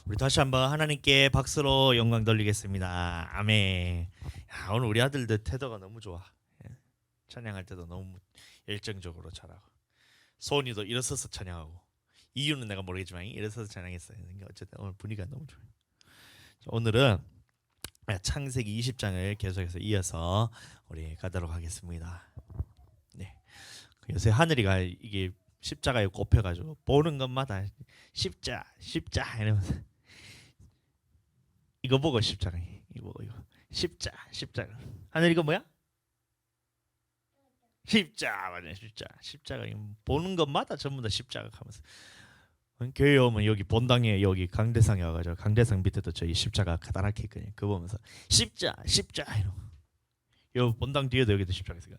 우리 다시 한번 하나님께 박수로 영광 돌리겠습니다. 아멘. 야, 오늘 우리 아들들 태도가 너무 좋아. 예. 찬양할 때도 너무 열정적으로 잘하고, 소은이도 일어서서 찬양하고. 이유는 내가 모르겠지만 일어서서 찬양했어요. 그러니까 어쨌든 오늘 분위기가 너무 좋아요. 오늘은 창세기 20장을 계속해서 이어서 우리 가도록 하겠습니다. 네. 요새 하늘이가 이게 십자가에 꼽혀가지고 보는 것마다 십자 이러면서 이거 보고 십자가, 이거 십자가. 하늘 이거 뭐야? 십자 맞네. 십자가 보는 것마다 전부 다 십자가 하면서, 교회 오면 여기 본당에 여기 강대상에 와가지고 강대상 밑에도 저희 십자가 가다랗게 있거든요. 그거 보면서 십자 이러고, 요 본당 뒤에도 여기도 십자가 있어요.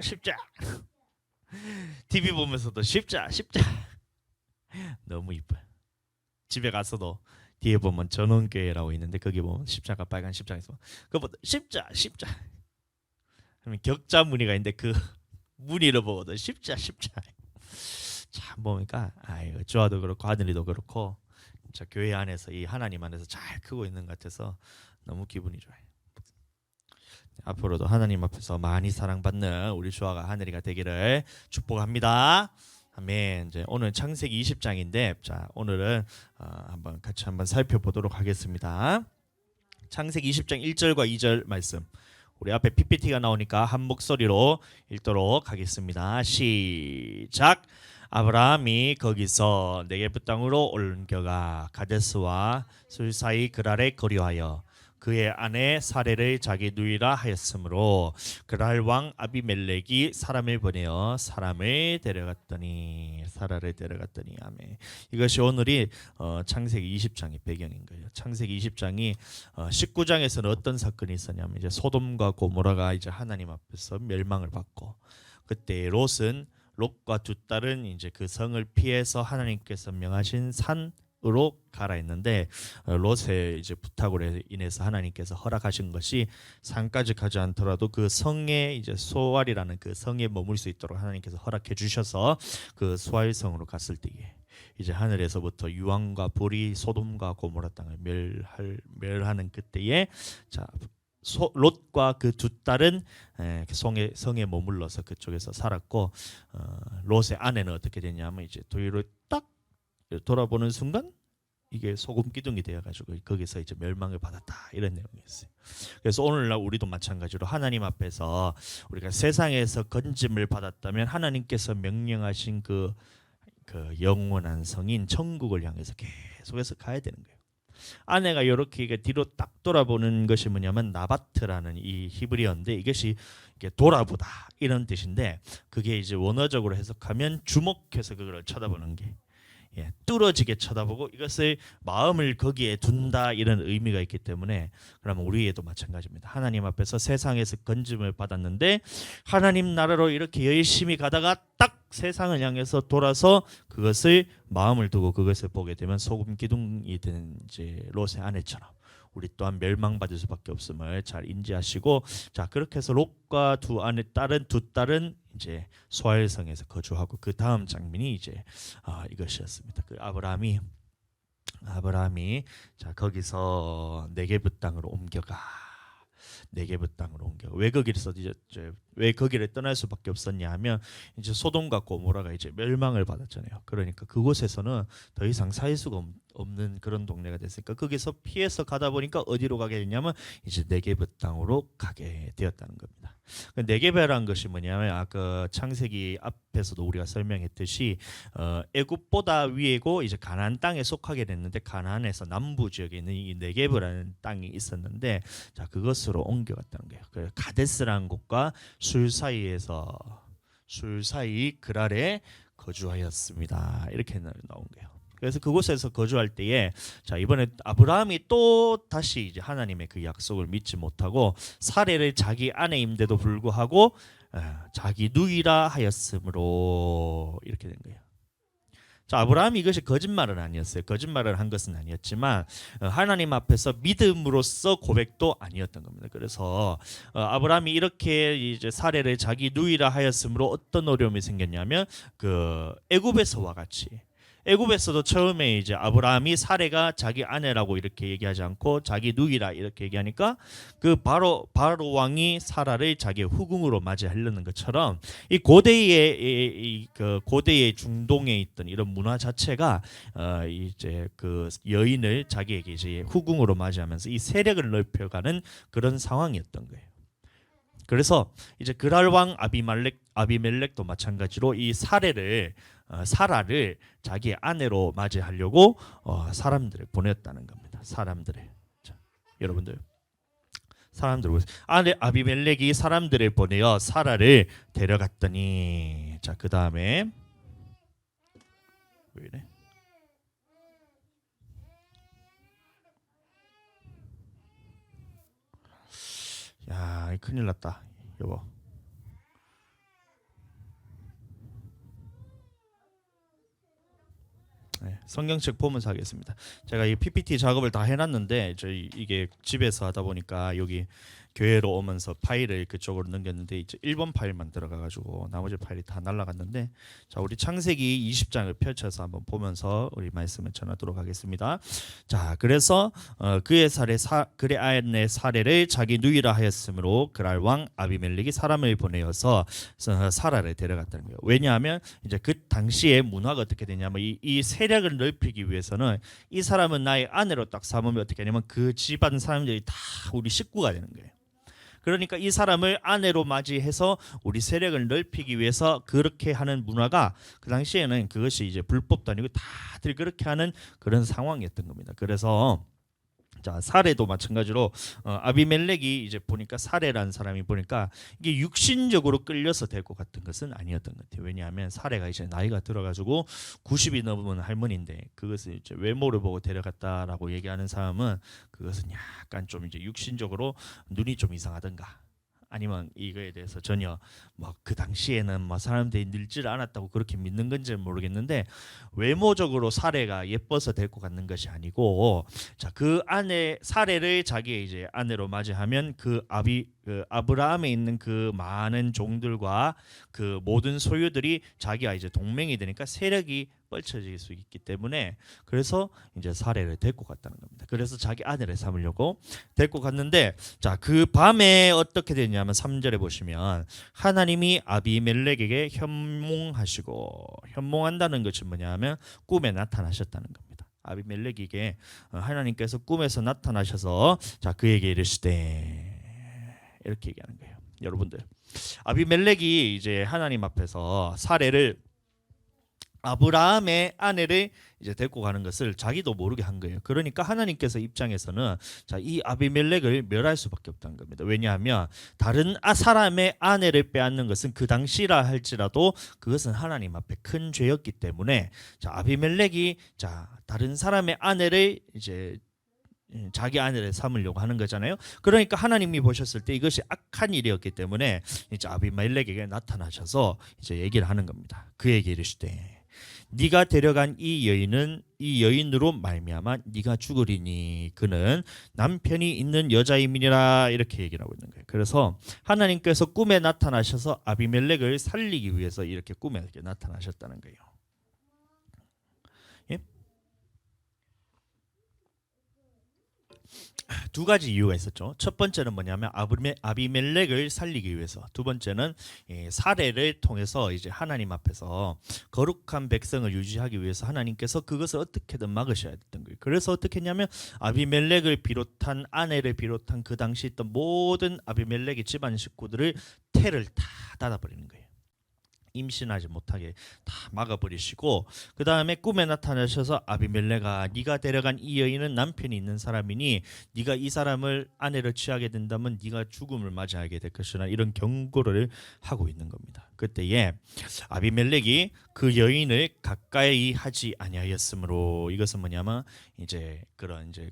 십자 TV 보면서도 십자 너무 이뻐요. 집에 가서도 뒤에 보면 전원교회라고 있는데 거기 보면 십자가, 빨간 십자가 있어. 그거보다 십자 하면 격자 무늬가 있는데 그 무늬를 보고도 십자 참 보니까 아이고, 저와도 그렇고 하늘이도 그렇고 진짜 교회 안에서 이 하나님 안에서 잘 크고 있는 것 같아서 너무 기분이 좋아요. 앞으로도 하나님 앞에서 많이 사랑받는 우리 주아가 하늘이가 되기를 축복합니다. 아멘. 이제 오늘 창세기 20장인데, 자 오늘은 한번 같이 한번 살펴보도록 하겠습니다. 창세기 20장 1절과 2절 말씀. 우리 앞에 PPT가 나오니까 한 목소리로 읽도록 하겠습니다. 시작. 아브라함이 거기서 네게부 땅으로 옮겨가 가데스와 술 사이 그랄에 거류하여 그의 아내 사레를 자기 누이라 하였으므로 그랄 왕 아비멜렉이 사람을 보내어 사라를 데려갔더니. 아멘. 이것이 오늘이 창세기 20장의 배경인 거예요. 창세기 20장이 19장에서는 어떤 사건이 있었냐면, 이제 소돔과 고모라가 이제 하나님 앞에서 멸망을 받고, 그때 롯과 두 딸은 이제 그 성을 피해서 하나님께서 명하신 산으로 가라 했는데, 롯의 이제 부탁으로 인해서 하나님께서 허락하신 것이 산까지 가지 않더라도 그 성에 이제 소알이라는 그 성에 머물 수 있도록 하나님께서 허락해 주셔서 그 소알성으로 갔을 때에 이제 하늘에서부터 유황과 불이 소돔과 고모라 땅을 멸하는 그때에, 자 롯과 그 두 딸은 성에 머물러서 그쪽에서 살았고, 롯의 아내는 어떻게 됐냐면 이제 뒤로 딱 돌아보는 순간 이게 소금 기둥이 되어가지고 거기서 이제 멸망을 받았다, 이런 내용이었어요. 그래서 오늘날 우리도 마찬가지로 하나님 앞에서 우리가 세상에서 건짐을 받았다면 하나님께서 명령하신 그 영원한 성인 천국을 향해서 계속해서 가야 되는 거예요. 아내가 이렇게 뒤로 딱 돌아보는 것이 뭐냐면 나바트라는 이 히브리어인데, 이것이 이게 돌아보다 이런 뜻인데, 그게 이제 원어적으로 해석하면 주목해서 그걸 쳐다보는 게, 뚫어지게 쳐다보고 이것을 마음을 거기에 둔다, 이런 의미가 있기 때문에, 그러면 우리에도 마찬가지입니다. 하나님 앞에서 세상에서 건짐을 받았는데 하나님 나라로 이렇게 열심히 가다가 딱 세상을 향해서 돌아서 그것을 마음을 두고 그것을 보게 되면 소금 기둥이 된 이제 롯의 아내처럼 우리 또한 멸망받을 수밖에 없음을 잘 인지하시고, 자 그렇게 해서 롯과 딸은 이제 소알성에서 거주하고, 그 다음 장면이 이제 이것이었습니다. 그 아브라함이 자 거기서 네게부 땅으로 옮겨가. 왜 거기를 떠날 수밖에 없었냐 하면, 이제 소돔과 고모라가 이제 멸망을 받았잖아요. 그러니까 그곳에서는 더 이상 살 수가 없는 그런 동네가 됐으니까 거기서 피해서 가다 보니까 어디로 가게 됐냐면 이제 네게부 땅으로 가게 되었다는 겁니다. 네게베라는 것이 뭐냐면, 아까 창세기 앞에서도 우리가 설명했듯이 애굽보다 위에고 이제 가나안 땅에 속하게 됐는데, 가나안에서 남부 지역에 있는 이 네게브라는 땅이 있었는데, 자 그것으로 옮겨갔다는 거예요. 그 가데스라는 곳과 술 사이 그랄에 거주하였습니다. 이렇게 나온 거예요. 그래서 그곳에서 거주할 때에, 자 이번에 아브라함이 또 다시 이제 하나님의 그 약속을 믿지 못하고 사레를 자기 아내임에도 불구하고 자기 누이라 하였으므로 이렇게 된 거예요. 자 아브라함이 이것이 거짓말은 아니었어요. 거짓말을 한 것은 아니었지만 하나님 앞에서 믿음으로써 고백도 아니었던 겁니다. 그래서 아브라함이 이렇게 이제 사레를 자기 누이라 하였으므로 어떤 어려움이 생겼냐면, 그 애굽에서와 같이 애굽에서도 처음에 이제 아브라함이 사레가 자기 아내라고 이렇게 얘기하지 않고 자기 누이라 이렇게 얘기하니까 그 바로 왕이 사라를 자기의 후궁으로 맞이하려는 것처럼 이 고대의 그 고대의 중동에 있던 이런 문화 자체가 이제 그 여인을 자기에게 이제 후궁으로 맞이하면서 이 세력을 넓혀가는 그런 상황이었던 거예요. 그래서 이제 그랄 왕 아비멜렉도 마찬가지로 이 사라를 자기의 아내로 맞이하려고 사람들을 보냈다는 겁니다. 사람들을. 자, 여러분들 사람들 아내 아비멜렉이 사람들을 보내어 사라를 데려갔더니 자, 그다음에 왜 이래? 야, 큰일 났다. 여보. 네, 성경책 보면서 하겠습니다. 제가 이 PPT 작업을 다 해놨는데 저희 이게 집에서 하다 보니까 여기 교회로 오면서 파일을 그쪽으로 넘겼는데 이제 1번 파일만 들어가가지고 나머지 파일이 다 날라갔는데 자, 우리 창세기 20장을 펼쳐서 한번 보면서 우리 말씀을 전하도록 하겠습니다. 자, 그래서 그의 그의 아내 사레를 자기 누이라 하였으므로 그랄 왕 아비멜렉이 사람을 보내어서 사라를 데려갔다는 거예요. 왜냐하면 이제 그 당시의 문화가 어떻게 되냐면 이 세력을 넓히기 위해서는 이 사람은 나의 아내로 딱 삼으면 어떻게 하냐면 그 집안 사람들이 다 우리 식구가 되는 거예요. 그러니까 이 사람을 아내로 맞이해서 우리 세력을 넓히기 위해서 그렇게 하는 문화가 그 당시에는 그것이 이제 불법도 아니고 다들 그렇게 하는 그런 상황이었던 겁니다. 그래서 자, 사레도 마찬가지로 아비멜렉이 이제 보니까 사레라는 사람이 보니까 이게 육신적으로 끌려서 데리고 갔던 것은 아니었던 것 같아요. 왜냐하면 사레가 이제 나이가 들어가지고 90이 넘은 할머니인데 그것을 이제 외모를 보고 데려갔다라고 얘기하는 사람은 그것은 약간 좀 이제 육신적으로 눈이 좀 이상하던가 아니면 이거에 대해서 전혀 뭐 그 당시에는 뭐 사람들이 늙지를 않았다고 그렇게 믿는 건지는 모르겠는데 외모적으로 사례가 예뻐서 데리고 갔는 것이 아니고 자, 그 아내 사례를 자기의 이제 아내로 맞이하면 그 아브라함에 있는 그 많은 종들과 그 모든 소유들이 자기와 이제 동맹이 되니까 세력이 펼쳐질 수 있기 때문에 그래서 이제 사례를 데리고 갔다는 겁니다. 그래서 자기 아내를 삼으려고 데리고 갔는데 자, 그 밤에 어떻게 되냐면 3절에 보시면 하나님이 아비멜렉에게 현몽한다는 것은 뭐냐면 꿈에 나타나셨다는 겁니다. 아비멜렉에게 하나님께서 꿈에서 나타나셔서 자, 그에게 이르시되 이렇게 얘기하는 거예요. 여러분들 아비멜렉이 이제 하나님 앞에서 사례를 아브라함의 아내를 이제 데리고 가는 것을 자기도 모르게 한 거예요. 그러니까 하나님께서 입장에서는 자, 이 아비멜렉을 멸할 수밖에 없다는 겁니다. 왜냐하면 다른 사람의 아내를 빼앗는 것은 그 당시라 할지라도 그것은 하나님 앞에 큰 죄였기 때문에 자, 아비멜렉이 자, 다른 사람의 아내를 이제 자기 아내를 삼으려고 하는 거잖아요. 그러니까 하나님이 보셨을 때 이것이 악한 일이었기 때문에 이제 아비멜렉에게 나타나셔서 이제 얘기를 하는 겁니다. 그에게 이르시되 네가 데려간 이 여인으로 말미암아 네가 죽으리니 그는 남편이 있는 여자임이니라 이렇게 얘기를 하고 있는 거예요. 그래서 하나님께서 꿈에 나타나셔서 아비멜렉을 살리기 위해서 이렇게 꿈에 이렇게 나타나셨다는 거예요. 예? 두 가지 이유가 있었죠. 첫 번째는 뭐냐면 아비멜렉을 살리기 위해서, 두 번째는 사례를 통해서 이제 하나님 앞에서 거룩한 백성을 유지하기 위해서 하나님께서 그것을 어떻게든 막으셔야 됐던 거예요. 그래서 어떻게 했냐면 아비멜렉을 비롯한 아내를 비롯한 그 당시 있던 모든 아비멜렉의 집안 식구들을 태를 다 닫아버리는 거예요. 임신하지 못하게 다 막아버리시고 그 다음에 꿈에 나타나셔서 아비멜렉아 네가 데려간 이 여인은 남편이 있는 사람이니 네가 이 사람을 아내로 취하게 된다면 네가 죽음을 맞이하게 될 것이나 이런 경고를 하고 있는 겁니다. 그때에 아비멜렉이 그 여인을 가까이 하지 아니하였으므로 이것은 뭐냐면 이제 그런 이제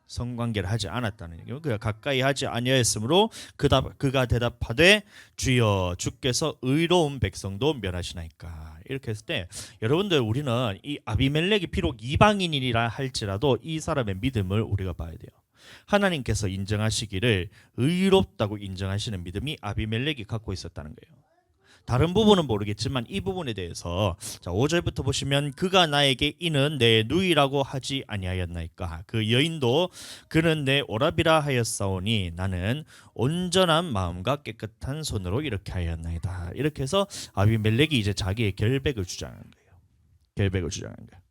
성관계를 하지 않았다는 얘기예요. 그가 가까이 하지 아니하였으므로 그가 대답하되 주여 주께서 의로운 백성도 멸하시나이까. 이렇게 했을 때 여러분들 우리는 이 아비멜렉이 비록 이방인이라 할지라도 이 사람의 믿음을 우리가 봐야 돼요. 하나님께서 인정하시기를 의롭다고 인정하시는 믿음이 아비멜렉이 갖고 있었다는 거예요. 다른 부분은 모르겠지만 이 부분에 대해서 자 5절부터 보시면 그가 나에게 이는 내 누이라고 하지 아니하였나이까 그 여인도 그는 내 오라비라 하였사오니 나는 온전한 마음과 깨끗한 손으로 이렇게 하였나이다. 이렇게 해서 아비멜렉이 이제 자기의 결백을 주장한 거예요. 결백을 주장한 거예요.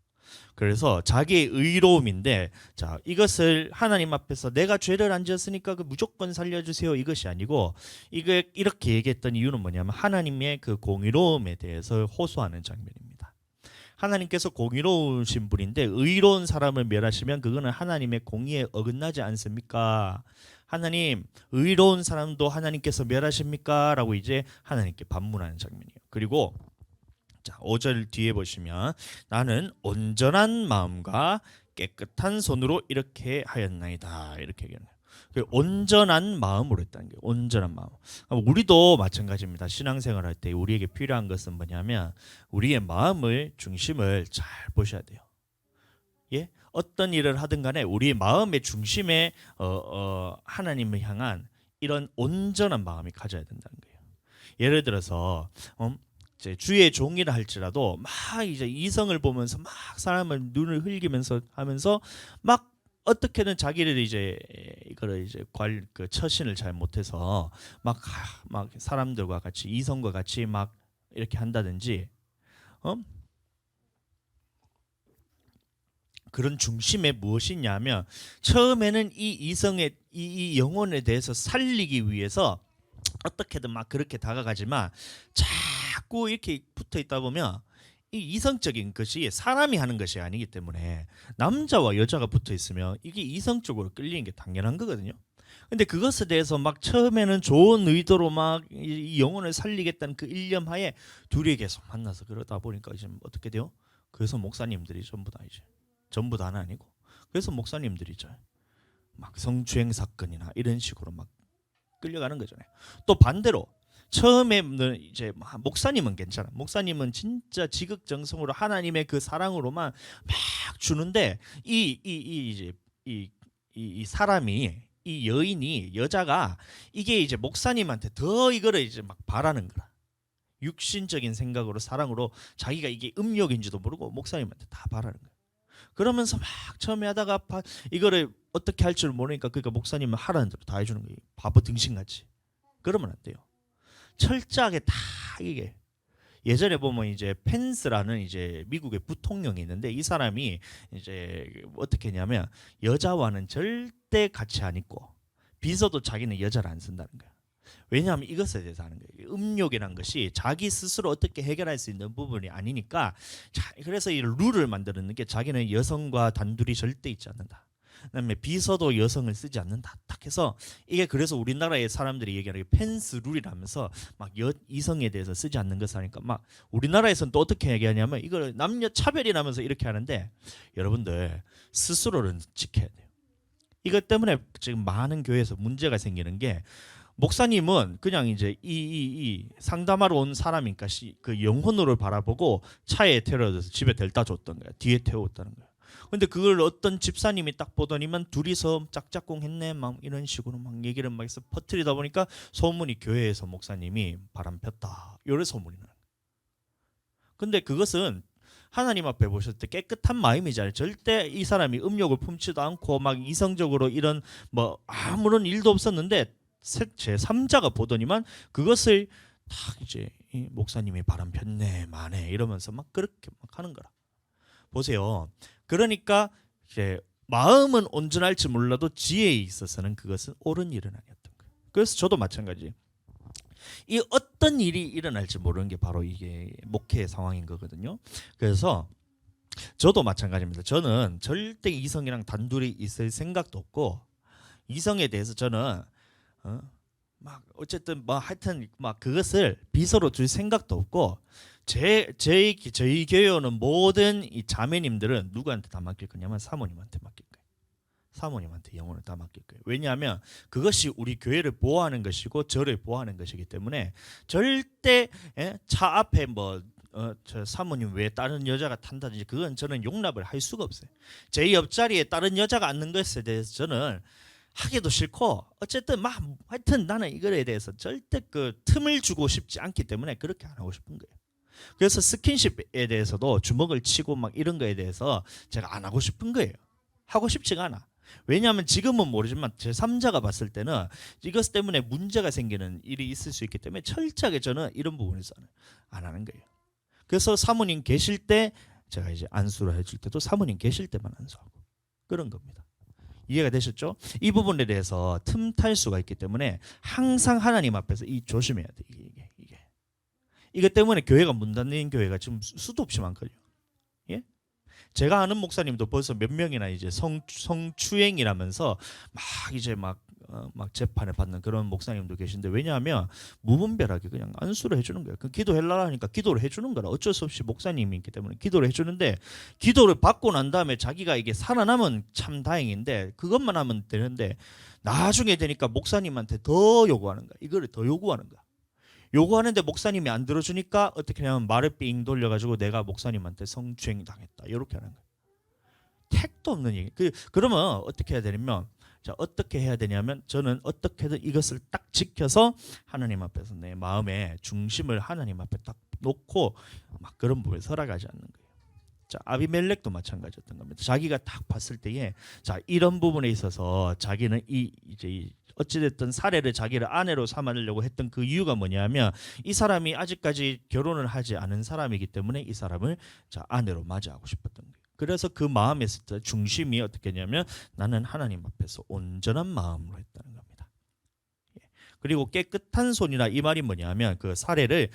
그래서 자기의 의로움인데 자 이것을 하나님 앞에서 내가 죄를 안 지었으니까 그 무조건 살려주세요 이것이 아니고 이게 이렇게 얘기했던 이유는 뭐냐면 하나님의 그 공의로움에 대해서 호소하는 장면입니다. 하나님께서 공의로우신 분인데 의로운 사람을 멸하시면 그거는 하나님의 공의에 어긋나지 않습니까? 하나님 의로운 사람도 하나님께서 멸하십니까? 라고 이제 하나님께 반문하는 장면이에요. 그리고 자, 5절 뒤에 보시면 나는 온전한 마음과 깨끗한 손으로 이렇게 하였나이다. 이렇게 얘기해요. 온전한 마음으로 했다는 게 온전한 마음. 우리도 마찬가지입니다. 신앙생활 할 때 우리에게 필요한 것은 뭐냐면 우리의 마음을 중심을 잘 보셔야 돼요. 예? 어떤 일을 하든 간에 우리의 마음의 중심에 하나님을 향한 이런 온전한 마음이 가져야 된다는 거예요. 예를 들어서 주의 종이라 할지라도 막 이제 이성을 보면서 막 사람을 눈을 흘기면서 하면서 막 어떻게든 자기를 이제 이거를 이제 그 처신을 잘 못해서 막 사람들과 같이 이성과 같이 막 이렇게 한다든지 그런 중심에 무엇이 있냐면 처음에는 이 이성의 이 영혼에 대해서 살리기 위해서 어떻게든 막 그렇게 다가가지만 자꾸 이렇게 붙어 있다 보면 이 이성적인 것이 사람이 하는 것이 아니기 때문에 남자와 여자가 붙어 있으면 이게 이성적으로 끌리는 게 당연한 거거든요. 근데 그것에 대해서 막 처음에는 좋은 의도로 막 이 영혼을 살리겠다는 그 일념하에 둘이 계속 만나서 그러다 보니까 이제 어떻게 돼요? 그래서 목사님들이 전부 다는 아니고 그래서 목사님들이죠. 막 성추행 사건이나 이런 식으로 막 끌려가는 거잖아요. 또 반대로 처음에는 이제 목사님은 괜찮아. 목사님은 진짜 지극정성으로 하나님의 그 사랑으로만 막 주는데 이 사람이 이 여인이 여자가 이게 이제 목사님한테 더 이거를 이제 막 바라는 거라. 육신적인 생각으로 사랑으로 자기가 이게 음욕인지도 모르고 목사님한테 다 바라는 거야. 그러면서 막 처음에 하다가 이거를 어떻게 할 줄 모르니까 그러니까 목사님은 하라는 대로 다 해주는 거예요. 바보 등신같이. 그러면 안 돼요. 철저하게 다 이게 예전에 보면 이제 펜스라는 이제 미국의 부통령이 있는데 이 사람이 이제 어떻게 했냐면 여자와는 절대 같이 안 있고 비서도 자기는 여자를 안 쓴다는 거야. 왜냐하면 이것에 대해서 하는 거예요. 음욕이란 것이 자기 스스로 어떻게 해결할 수 있는 부분이 아니니까 그래서 이 룰을 만드는 게 자기는 여성과 단둘이 절대 있지 않는다. 그다음에 비서도 여성을 쓰지 않는다. 딱 해서 이게 그래서 우리나라의 사람들이 얘기하는 게 펜스 룰이라면서 막 이성에 대해서 쓰지 않는 것을 하니까 막 우리나라에서는 또 어떻게 얘기하냐면 이걸 남녀 차별이라면서 이렇게 하는데 여러분들 스스로는 지켜야 돼요. 이것 때문에 지금 많은 교회에서 문제가 생기는 게 목사님은 그냥 이제 이 상담하러 온 사람이니까 그 영혼으로 바라보고 차에 태워서 집에 데려다 줬던 거야. 뒤에 태웠다는 거야. 근데 그걸 어떤 집사님이 딱 보더니만 둘이서 짝짝꿍 했네 막 이런 식으로 막 얘기를 막 해서 퍼뜨리다 보니까 소문이 교회에서 목사님이 바람 폈다 이런 소문이 나는 거야. 근데 그것은 하나님 앞에 보셨을 때 깨끗한 마음이잖아요. 절대 이 사람이 음욕을 품지도 않고 막 이성적으로 이런 뭐 아무런 일도 없었는데 제3자가 보더니만 그것을 딱 이제 목사님이 바람 폈네 마네 이러면서 막 그렇게 막 하는 거라. 보세요. 그러니까 이제 마음은 온전할지 몰라도 지혜에 있어서는 그것은 옳은 일은 아니었던 거예요. 그래서 저도 마찬가지. 이 어떤 일이 일어날지 모르는 게 바로 이게 목회의 상황인 거거든요. 그래서 저도 마찬가지입니다. 저는 절대 이성이랑 단둘이 있을 생각도 없고 이성에 대해서 저는 막 어쨌든 뭐 하여튼 막 그것을 비서로 줄 생각도 없고 저희 교회는 모든 이 자매님들은 누구한테 다 맡길 거냐면 사모님한테 맡길 거예요. 사모님한테 영혼을 다 맡길 거예요. 왜냐하면 그것이 우리 교회를 보호하는 것이고 저를 보호하는 것이기 때문에 절대 차 앞에 저 사모님 외에 다른 여자가 탄다든지 그건 저는 용납을 할 수가 없어요. 제 옆자리에 다른 여자가 앉는 것에 대해서 저는 하기도 싫고 어쨌든 막 하여튼 나는 이거에 대해서 절대 그 틈을 주고 싶지 않기 때문에 그렇게 안 하고 싶은 거예요. 그래서 스킨십에 대해서도 주먹을 치고 막 이런 거에 대해서 제가 안 하고 싶은 거예요. 하고 싶지가 않아. 왜냐하면 지금은 모르지만 제3자가 봤을 때는 이것 때문에 문제가 생기는 일이 있을 수 있기 때문에 철저하게 저는 이런 부분에서는 안 하는 거예요. 그래서 사모님 계실 때 제가 이제 안수를 해줄 때도 사모님 계실 때만 안수하고 그런 겁니다. 이해가 되셨죠? 이 부분에 대해서 틈탈 수가 있기 때문에 항상 하나님 앞에서 이 조심해야 돼. 이게. 이것 때문에 교회가 문 닫는 교회가 지금 수도 없이 많거든요. 예? 제가 아는 목사님도 벌써 몇 명이나 이제 성추행이라면서 막 이제 막 재판에 받는 그런 목사님도 계신데, 왜냐하면 무분별하게 그냥 안수를 해주는 거예요. 그 기도해달라 하니까 기도를 해주는 거라. 어쩔 수 없이 목사님이 있기 때문에 기도를 해주는데, 기도를 받고 난 다음에 자기가 이게 살아남은 참 다행인데 그것만 하면 되는데 나중에 되니까 목사님한테 더 요구하는 거야. 이거를 더 요구하는 거야. 요구하는데 목사님이 안 들어주니까 어떻게 하냐면 말을 삥 돌려가지고 내가 목사님한테 성추행 당했다 이렇게 하는 거예요. 택도 없는 얘기. 그러면 어떻게 해야 되냐면, 자, 어떻게 해야 되냐면 저는 어떻게든 이것을 딱 지켜서 하나님 앞에서 내 마음의 중심을 하나님 앞에 딱 놓고 막 그런 부분에 살아가지 않는 거예요. 자, 아비멜렉도 마찬가지였던 겁니다. 자기가 딱 봤을 때에 자, 이런 부분에 있어서 자기는 이제 어찌됐든 사례를 자기를 아내로 삼으려고 했던 그 이유가 뭐냐면, 이 사람이 아직까지 결혼을 하지 않은 사람이기 때문에 이 사람을 자, 아내로 맞이하고 싶었던 거예요. 그래서 그 마음에서 중심이 어떻게 했냐면 나는 하나님 앞에서 온전한 마음으로 했다는 겁니다. 그리고 깨끗한 손이라 이 말이 뭐냐면 그 사례를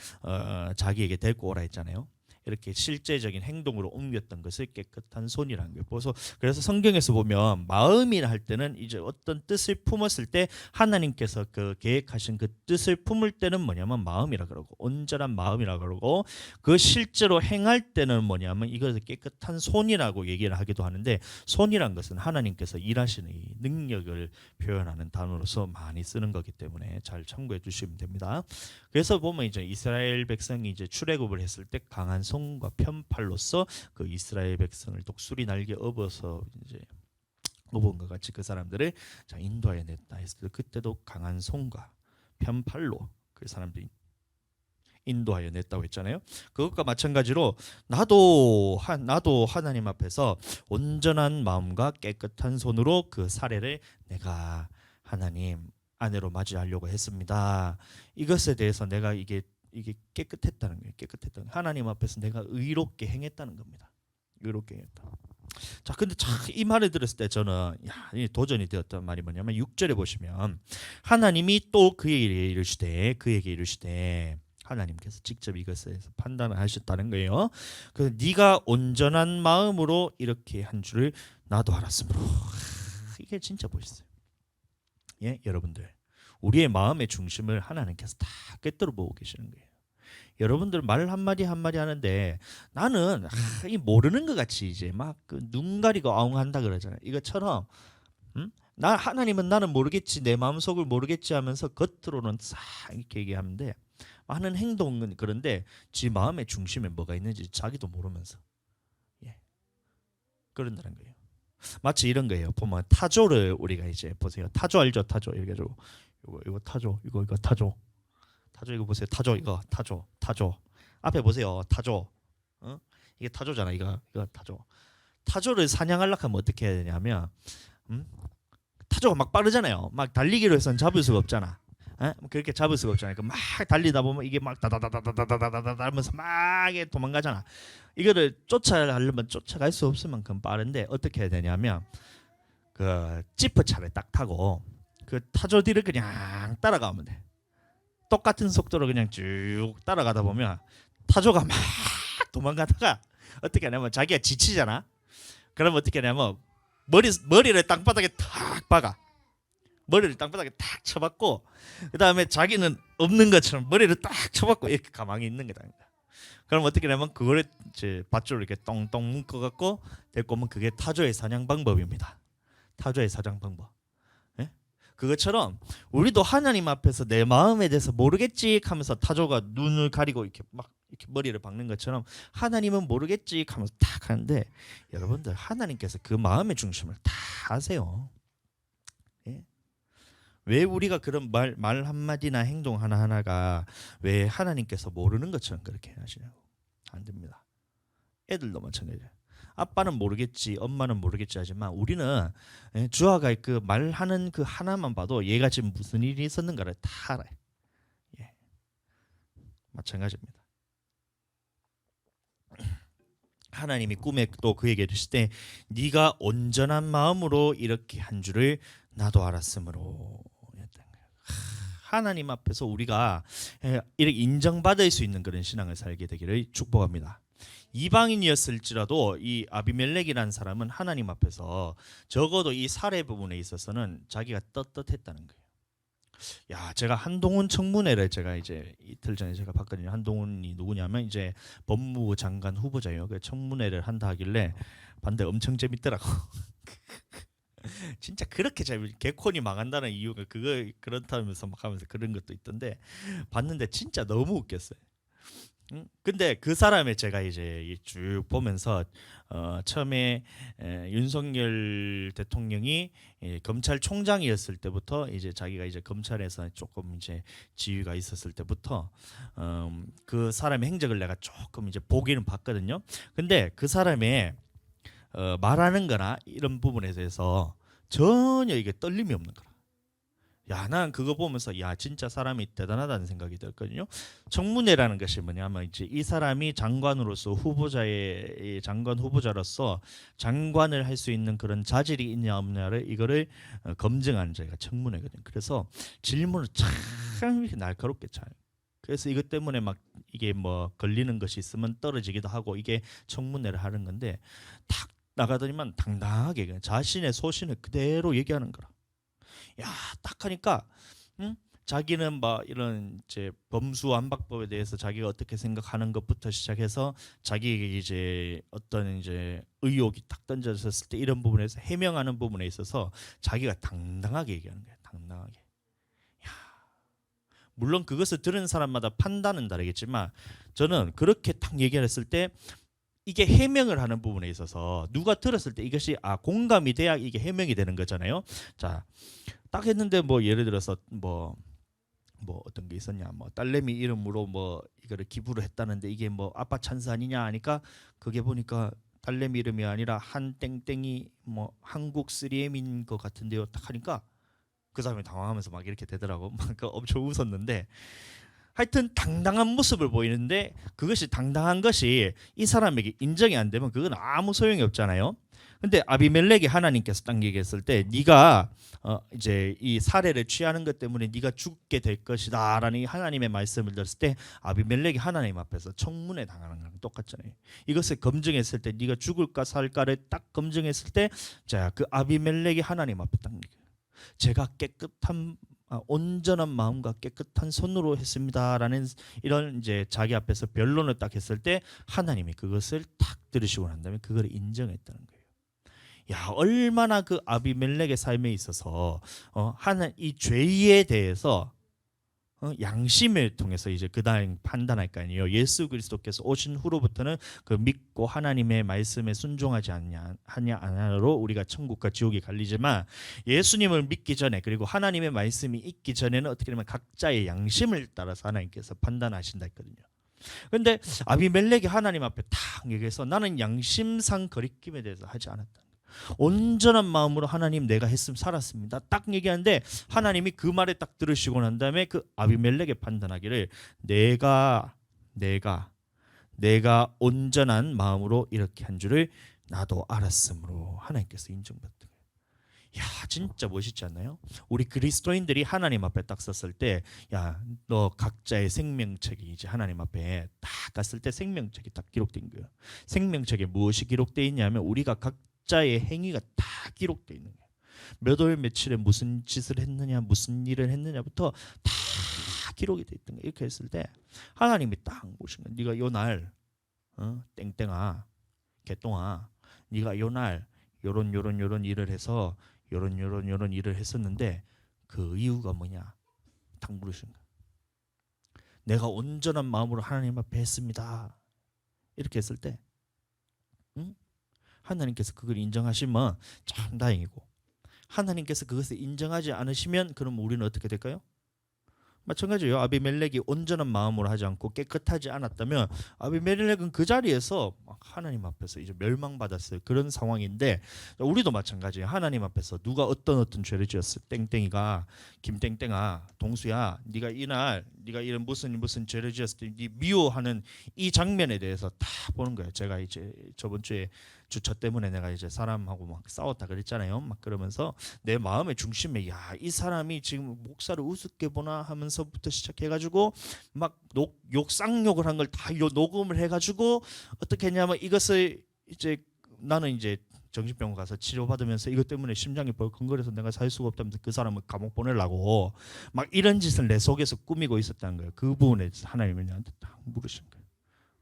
자기에게 데리고 오라 했잖아요. 이렇게 실제적인 행동으로 옮겼던 것을 깨끗한 손이라는 거예요. 그래서 성경에서 보면 마음이라 할 때는 이제 어떤 뜻을 품었을 때 하나님께서 그 계획하신 그 뜻을 품을 때는 뭐냐면 마음이라 그러고, 온전한 마음이라 그러고, 그 실제로 행할 때는 뭐냐면 이것을 깨끗한 손이라고 얘기를 하기도 하는데, 손이란 것은 하나님께서 일하시는 이 능력을 표현하는 단어로서 많이 쓰는 거기 때문에 잘 참고해 주시면 됩니다. 그래서 보면 이제 이스라엘 백성이 이제 출애굽을 했을 때 강한 손과 편팔로서 그 이스라엘 백성을 독수리 날개 업어서 이제 업은 것 같이 그 사람들을 자, 인도하여 냈다 했을 때 그때도 강한 손과 편팔로 그 사람들이 인도하여 냈다고 했잖아요. 그것과 마찬가지로 나도 하나님 앞에서 온전한 마음과 깨끗한 손으로 그 사례를 내가 하나님 아내로 맞이하려고 했습니다. 이것에 대해서 내가 이게 깨끗했다는 거예요. 깨끗했다는, 하나님 앞에서 내가 의롭게 행했다는 겁니다. 의롭게 행했다. 자, 근데 참 이 말을 들었을 때 저는 도전이 되었던 말이 뭐냐면 6절에 보시면 하나님이 또 그에게 이르시되 하나님께서 직접 이것에 판단을 하셨다는 거예요. 그래서 네가 온전한 마음으로 이렇게 한 줄을 나도 알았으므로. 이게 진짜 멋있어요. 예, 여러분들, 우리의 마음의 중심을 하나님께서 다 꿰뚫어 보고 계시는 거예요. 여러분들 말 한마디 한마디 하는데 나는 이 모르는 것 같이 이제 막 그 눈 가리고 아웅한다 그러잖아요. 이것처럼 나 하나님은 나는 모르겠지, 내 마음속을 모르겠지 하면서 겉으로는 싹 이렇게 얘기하는데 많은 행동은 그런데 지 마음의 중심에 뭐가 있는지 자기도 모르면서 그런다는 거예요. 마치 이런 거예요. 보면 타조를 우리가 이제 보세요. 타조 알죠? 타조 이렇게 좀 이거 타조 이거 타조 이거 보세요. 타조 이거 타조 앞에 보세요. 타조 이게 타조잖아. 이거 타조. 타조를 사냥하려고 하면 어떻게 해야 되냐면 타조가 막 빠르잖아요. 막 달리기로 해서는 잡을 수가 없잖아. 그렇게 잡을 수가 없잖아요. 막 달리다 보면 이게 막 다다다다다다다다다 하면서 막 도망가잖아. 이거를 쫓아가려면 쫓아갈 수 없을 만큼 빠른데 어떻게 해야 되냐면 그 지프차를 딱 타고 그 타조 뒤를 그냥 따라가면 돼. 똑같은 속도로 그냥 쭉 따라가다 보면 타조가 막 도망가다가 어떻게 하냐면 자기가 지치잖아. 그럼 어떻게 하냐면 머리를 땅바닥에 탁 박아. 머리를 땅바닥에 탁 쳐박고 그 다음에 자기는 없는 것처럼 머리를 딱 쳐박고 이렇게 가만히 있는 거다. 그럼 어떻게 하냐면 그거를 이제 밧줄로 이렇게 똥똥 묶어갖고 데리고 오면 그게 타조의 사냥 방법입니다. 타조의 사냥 방법. 예? 그것처럼 우리도 하나님 앞에서 내 마음에 대해서 모르겠지 하면서 타조가 눈을 가리고 이렇게 막 이렇게 머리를 박는 것처럼 하나님은 모르겠지 하면서 탁 하는데 여러분들 하나님께서 그 마음의 중심을 다 아세요. 예? 왜 우리가 그런 말 한마디나 행동 하나하나가 왜 하나님께서 모르는 것처럼 그렇게 하시냐고. 안 됩니다. 애들도 마찬가지예요. 아빠는 모르겠지, 엄마는 모르겠지 하지만 우리는 주아가 그 말하는 그 하나만 봐도 얘가 지금 무슨 일이 있었는가를 다 알아요. 예. 마찬가지입니다. 하나님이 꿈에 또 그에게 이르실 때 네가 온전한 마음으로 이렇게 한 줄을 나도 알았으므로. 하나님 앞에서 우리가 이렇게 인정받을 수 있는 그런 신앙을 살게 되기를 축복합니다. 이방인이었을지라도 이 아비멜렉이라는 사람은 하나님 앞에서 적어도 이 살해 부분에 있어서는 자기가 떳떳했다는 거예요. 야, 제가 한동훈 청문회를 제가 이제 이틀 전에 제가 봤거든요. 한동훈이 누구냐면 이제 법무부 장관 후보자예요. 그 청문회를 한다 하길래 봤는데 엄청 재밌더라고. 진짜 그렇게 개콘이 망한다는 이유가 그거 그렇다면서 막 하면서 그런 것도 있던데 봤는데 진짜 너무 웃겼어요. 근데 그 사람의 제가 이제 쭉 보면서 처음에 윤석열 대통령이 검찰총장이었을 때부터 이제 자기가 이제 검찰에서 조금 이제 지위가 있었을 때부터 그 사람의 행적을 내가 조금 이제 보기는 봤거든요. 근데 그 사람의 말하는 거나 이런 부분에 대해서 전혀 이게 떨림이 없는 거라. 야, 난 그거 보면서 야, 진짜 사람이 대단하다는 생각이 들었거든요. 청문회라는 것이 뭐냐면 이제 이 사람이 장관으로서 후보자의 장관 후보자로서 장관을 할 수 있는 그런 자질이 있냐 없냐를 이거를 검증하는 자가 청문회거든요. 그래서 질문을 참 날카롭게 잘. 그래서 이것 때문에 막 이게 뭐 걸리는 것이 있으면 떨어지기도 하고 이게 청문회를 하는 건데 탁 나가더니만 당당하게 그냥 자신의 소신을 그대로 얘기하는 거라. 야, 딱 하니까 자기는 막 이런 이제 범수완박법에 대해서 자기가 어떻게 생각하는 것부터 시작해서 자기에게 이제 어떤 이제 의혹이 딱 던져졌을 때 이런 부분에서 해명하는 부분에 있어서 자기가 당당하게 얘기하는 거예요. 당당하게. 야, 물론 그것을 들은 사람마다 판단은 다르겠지만 저는 그렇게 딱 얘기를 했을 때 이게 해명을 하는 부분에 있어서 누가 들었을 때 이것이 공감이 돼야 이게 해명이 되는 거잖아요. 자, 딱 했는데 뭐 예를 들어서 뭐 어떤 게 있었냐, 뭐 딸내미 이름으로 뭐 이거를 기부를 했다는데 이게 뭐 아빠 찬스 아니냐 하니까 그게 보니까 딸내미 이름이 아니라 한 땡땡이 뭐 한국 3M인 것 같은데요. 딱 하니까 그 사람이 당황하면서 막 이렇게 되더라고. 막 엄청 웃었는데 하여튼 당당한 모습을 보이는데 그것이 당당한 것이 이 사람에게 인정이 안 되면 그건 아무 소용이 없잖아요. 근데 아비멜렉이 하나님께서 딱 얘기했을 때 네가 이제 이 사례를 취하는 것 때문에 네가 죽게 될 것이다라는 하나님의 말씀을 들었을 때 아비멜렉이 하나님 앞에서 청문회 당하는 거랑 똑같잖아요. 이것을 검증했을 때 네가 죽을까 살까를 딱 검증했을 때 자, 그 아비멜렉이 하나님 앞에 딱 제가 깨끗한 온전한 마음과 깨끗한 손으로 했습니다라는 이런 이제 자기 앞에서 변론을 딱 했을 때 하나님이 그것을 탁 들으시고 난 다음에 그걸 인정했다는 거예요. 야, 얼마나 그 아비멜렉의 삶에 있어서 하나 이 죄에 대해서 양심을 통해서 이제 그다음 판단할 거 아니에요. 예수 그리스도께서 오신 후로부터는 그 믿고 하나님의 말씀에 순종하지 하냐 안하로 우리가 천국과 지옥이 갈리지만 예수님을 믿기 전에 그리고 하나님의 말씀이 있기 전에는 어떻게 되면 각자의 양심을 따라서 하나님께서 판단하신다 했거든요. 그런데 아비멜렉이 하나님 앞에 탁 얘기해서 나는 양심상 거리낌에 대해서 하지 않았다. 온전한 마음으로 하나님 내가 했으면 살았습니다. 딱 얘기하는데 하나님이 그 말에 딱 들으시고 난 다음에 그 아비멜렉의 판단하기를 내가 온전한 마음으로 이렇게 한 줄을 나도 알았으므로 하나님께서 인정받던 거예요. 야, 진짜 멋있지 않나요? 우리 그리스도인들이 하나님 앞에 딱 섰을 때 야, 너 각자의 생명책이 이제 하나님 앞에 딱 갔을 때 생명책이 딱 기록된 거예요. 생명책에 무엇이 기록되어 있냐면 우리가 각자의 행위가 다 기록되어 있는 거예요. 몇 월 며칠에 무슨 짓을 했느냐 무슨 일을 했느냐부터 다 기록이 되어 있던 거예요. 이렇게 했을 때 하나님이 딱 보신 거예요. 네가 요날 땡땡아 개똥아 네가 요날 요런 일을 해서 요런 일을 했었는데 그 이유가 뭐냐 딱 물으신 거예요. 내가 온전한 마음으로 하나님 앞에 했습니다. 이렇게 했을 때 하나님께서 그걸 인정하시면 참 다행이고 하나님께서 그것을 인정하지 않으시면 그럼 우리는 어떻게 될까요? 마찬가지예요. 아비멜렉이 온전한 마음으로 하지 않고 깨끗하지 않았다면 아비멜렉은 그 자리에서 하나님 앞에서 이제 멸망받았어요. 그런 상황인데 우리도 마찬가지예요. 하나님 앞에서 누가 어떤 죄를 지었을 땡땡이가 김땡땡아 동수야 네가 이날 네가 이런 무슨 죄를 지었을 때 네 미워하는 이 장면에 대해서 다 보는 거예요. 제가 이제 저번 주에 주처 때문에 내가 이제 사람하고 막 싸웠다 그랬잖아요. 막 그러면서 내 마음의 중심에 야, 이 사람이 지금 목사를 우습게 보나 하면서부터 시작해가지고 막 쌍욕을 한 걸 다 녹음을 해가지고 어떻게 했냐면 이것을 이제 나는 이제 정신병원 가서 치료받으면서 이것 때문에 심장이 벌컹거려서 내가 살 수가 없다면서 그 사람을 감옥 보내려고 막 이런 짓을 내 속에서 꾸미고 있었다는 거예요. 그 부분에 하나님이 나한테 딱 물으신 거예요.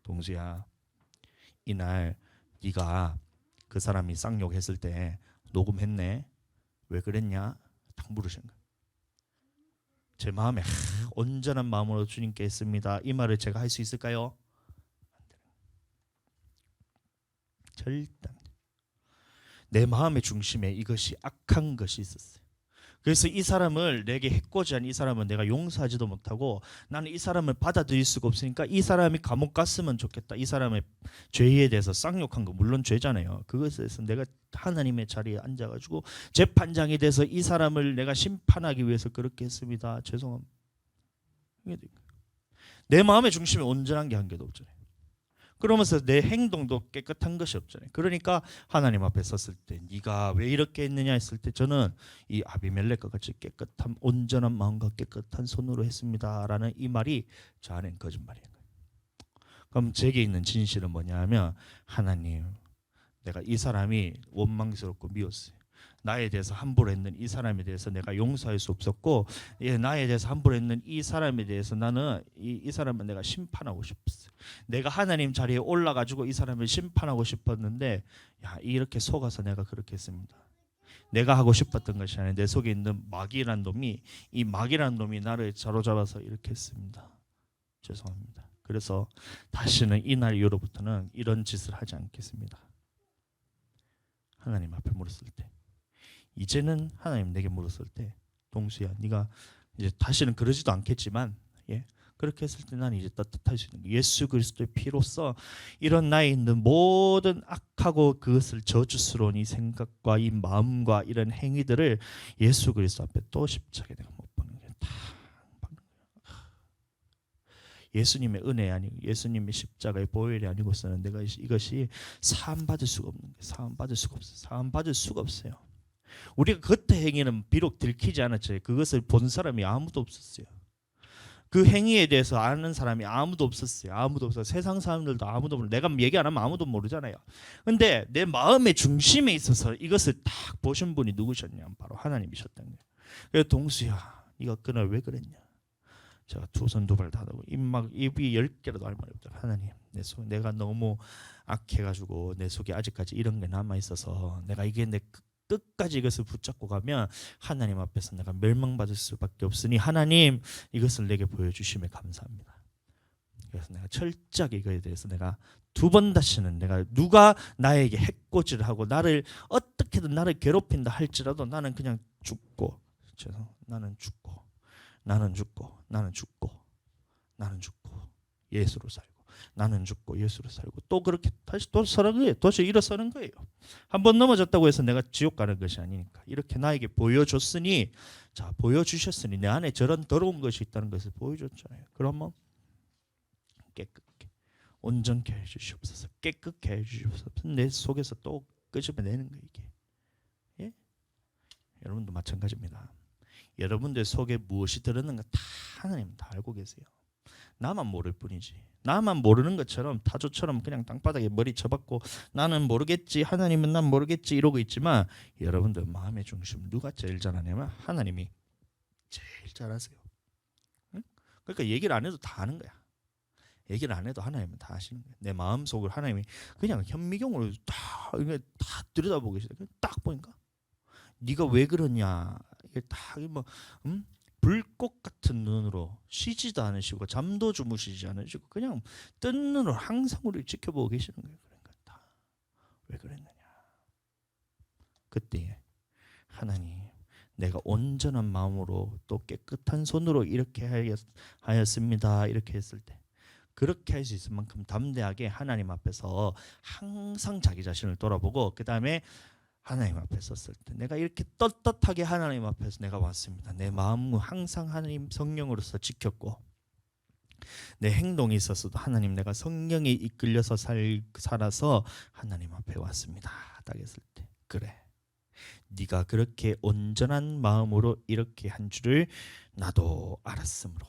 동수야, 이날 네가 그 사람이 쌍욕했을 때 녹음했네. 왜 그랬냐? 딱 물으신 거예요. 제 마음에 온전한 마음으로 주님께 했습니다. 이 말을 제가 할 수 있을까요? 절대 내 마음의 중심에 이것이 악한 것이 있었어요. 그래서 이 사람을 내게 해코지한 이 사람은 내가 용서하지도 못하고 나는 이 사람을 받아들일 수가 없으니까 이 사람이 감옥 갔으면 좋겠다. 이 사람의 죄에 대해서 쌍욕한 거 물론 죄잖아요. 그것에 대해서 내가 하나님의 자리에 앉아가지고 재판장이 돼서 이 사람을 내가 심판하기 위해서 그렇게 했습니다. 죄송합니다. 내 마음의 중심에 온전한 게 한 개도 없잖아요. 그러면서 내 행동도 깨끗한 것이 없잖아요. 그러니까 하나님 앞에 섰을 때 네가 왜 이렇게 했느냐 했을 때 저는 이 아비멜렉과 같이 깨끗한 온전한 마음과 깨끗한 손으로 했습니다라는 이 말이 저 안엔 거짓말이에요. 그럼 제게 있는 진실은 뭐냐면 하나님, 내가 이 사람이 원망스럽고 미웠어요. 나에 대해서 함부로 했는 이 사람에 대해서 내가 용서할 수 없었고, 나에 대해서 함부로 했는 이 사람에 대해서 나는 이 사람은 내가 심판하고 싶었어요. 내가 하나님 자리에 올라가지고 이 사람을 심판하고 싶었는데 야, 이렇게 속아서 내가 그렇게 했습니다. 내가 하고 싶었던 것이 아니라 내 속에 있는 마귀란 놈이 이 마귀란 놈이 나를 사로잡아서 이렇게 했습니다. 죄송합니다. 그래서 다시는 이날 이후로부터는 이런 짓을 하지 않겠습니다. 하나님 앞에 물었을 때 이제는 하나님 내게 물었을 때 동수야 네가 이제 다시는 그러지도 않겠지만 그렇게 했을 때 나는 이제 떳떳할 수 있는 거예요. 예수 그리스도의 피로써 이런 나에 있는 모든 악하고 그것을 저주스러운 이 생각과 이 마음과 이런 행위들을 예수 그리스도 앞에 또 십자가에 내가 못 박는 거예요. 다 박는 거예요. 예수님의 은혜 아니고 예수님의 십자가의 보혈이 아니고서는 내가 이것이 사함 받을 수가 없는 거예요. 사함 받을 수가 없어요. 사함 받을 수가 없어요. 우리가 겉의 행위는 비록 들키지 않았죠. 그것을 본 사람이 아무도 없었어요. 그 행위에 대해서 아는 사람이 아무도 없었어요. 아무도 없어요. 세상 사람들도 아무도 모르고 내가 얘기 안 하면 아무도 모르잖아요. 근데 내 마음의 중심에 있어서 이것을 딱 보신 분이 누구셨냐? 바로 하나님이셨던 거예요. 그래서 동수야, 네가 그날 왜 그랬냐? 제가 두 손 두 발 다 하고 입이 10개라도 할 말이 없다. 하나님, 내가 너무 악해가지고 내 속에 아직까지 이런 게 남아 있어서 내가 이게 내 끝까지 이것을 붙잡고 가면 하나님 앞에서 내가 멸망받을 수밖에 없으니 하나님 이것을 내게 보여주심에 감사합니다. 그래서 내가 철저하게 이거에 대해서 내가 두 번 다시는 내가 누가 나에게 해코지를 하고 나를 어떻게든 나를 괴롭힌다 할지라도 나는 그냥 죽고 예수로 살고 나는 죽고 예수로 살고 또 그렇게 다시 또 서는 거예요. 다시 일어서는 거예요. 한번 넘어졌다고 해서 내가 지옥 가는 것이 아니니까 이렇게 나에게 보여줬으니 자 보여주셨으니 내 안에 저런 더러운 것이 있다는 것을 보여줬잖아요. 그러면 깨끗게 온전케 해주시옵소서. 깨끗게 해주시옵소서. 내 속에서 또 끄집어내는 거예요. 이게 여러분도 마찬가지입니다. 여러분들 속에 무엇이 들었는가 다 하나님 다 알고 계세요. 나만 모를 뿐이지. 나만 모르는 것처럼 타조처럼 그냥 땅바닥에 머리 쳐박고 나는 모르겠지 하나님은 난 모르겠지 이러고 있지만 여러분들 마음의 중심 누가 제일 잘 아냐면 하나님이 제일 잘 아세요. 응? 그러니까 얘기를 안 해도 다 아는 거야. 얘기를 안 해도 하나님은 다 아시는 거야. 내 마음속을 하나님이 그냥 현미경으로 다 들여다보고 계시다. 딱 보니까 네가 왜 그러냐 이게 딱 뭐 불꽃 같은 눈으로 쉬지도 않으시고 잠도 주무시지 않으시고 그냥 뜬 눈으로 항상 우리를 지켜보고 계시는 거예요. 그러니까 다 왜 그랬느냐. 그때 하나님 내가 온전한 마음으로 또 깨끗한 손으로 이렇게 하였습니다. 이렇게 했을 때 그렇게 할 수 있을 만큼 담대하게 하나님 앞에서 항상 자기 자신을 돌아보고 그 다음에 하나님 앞에 섰을 때 내가 이렇게 떳떳하게 하나님 앞에서 내가 왔습니다. 내 마음은 항상 하나님 성령으로서 지켰고 내 행동이 있었어도 하나님 내가 성령에 이끌려서 살아서 하나님 앞에 왔습니다. 딱 했을 때 그래 네가 그렇게 온전한 마음으로 이렇게 한 줄을 나도 알았으므로.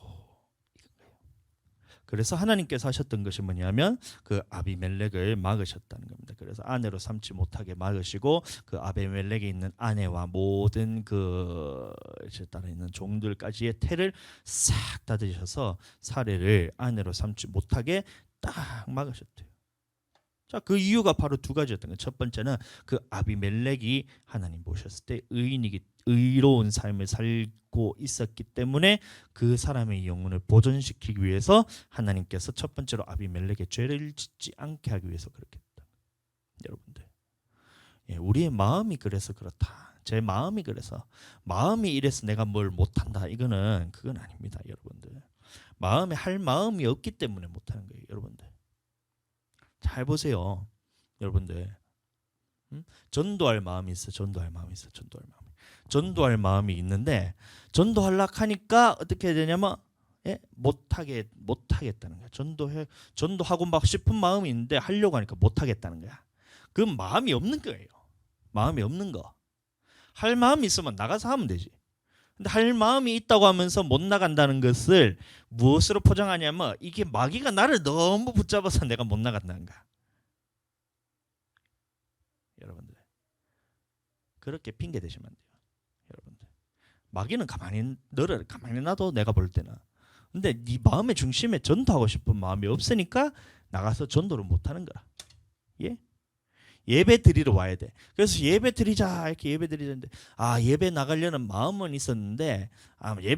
그래서 하나님께서 하셨던 것이 뭐냐면 그 아비멜렉을 막으셨다는 겁니다. 그래서 아내로 삼지 못하게 막으시고 그 아비멜렉에 있는 아내와 모든 그 따라 있는 종들까지의 태를 싹 닫으셔서 사례를 아내로 삼지 못하게 딱 막으셨대요. 자, 그 이유가 바로 두 가지였던 거예요. 첫 번째는 그 아비멜렉이 하나님 보셨을 때 의로운 삶을 살고 있었기 때문에 그 사람의 영혼을 보존시키기 위해서 하나님께서 첫 번째로 아비멜렉의 죄를 짓지 않게 하기 위해서 그렇게 했다. 여러분들, 우리의 마음이 그래서 그렇다. 제 마음이 그래서 마음이 이래서 내가 뭘 못한다. 그건 아닙니다, 여러분들. 마음에 할 마음이 없기 때문에 못하는 거예요, 여러분들. 잘 보세요, 여러분들. 전도할 마음이 있어. 전도할 전도할 마음이 있는데 전도하려고 하니까 어떻게 되냐면 못하겠다는 거야. 전도하고 막 싶은 마음이 있는데 하려고 하니까 못하겠다는 거야. 그건 마음이 없는 거예요. 마음이 없는 거. 할 마음이 있으면 나가서 하면 되지. 근데 할 마음이 있다고 하면서 못 나간다는 것을 무엇으로 포장하냐면 이게 마귀가 나를 너무 붙잡아서 내가 못 나간다는 거야. 여러분들, 그렇게 핑계 대시면 안 돼요. 여러분들, 마귀는 너를 가만히 놔도 내가 볼 때는. 근데 네 마음의 중심에 전도하고 싶은 마음이 없으니까 나가서 전도를 못 하는 거야. 예? 예배 드리러 와야 돼. 그래서 예배 드리자 이렇게 예배 드리는데 예배 나가려는 마음은 있었는데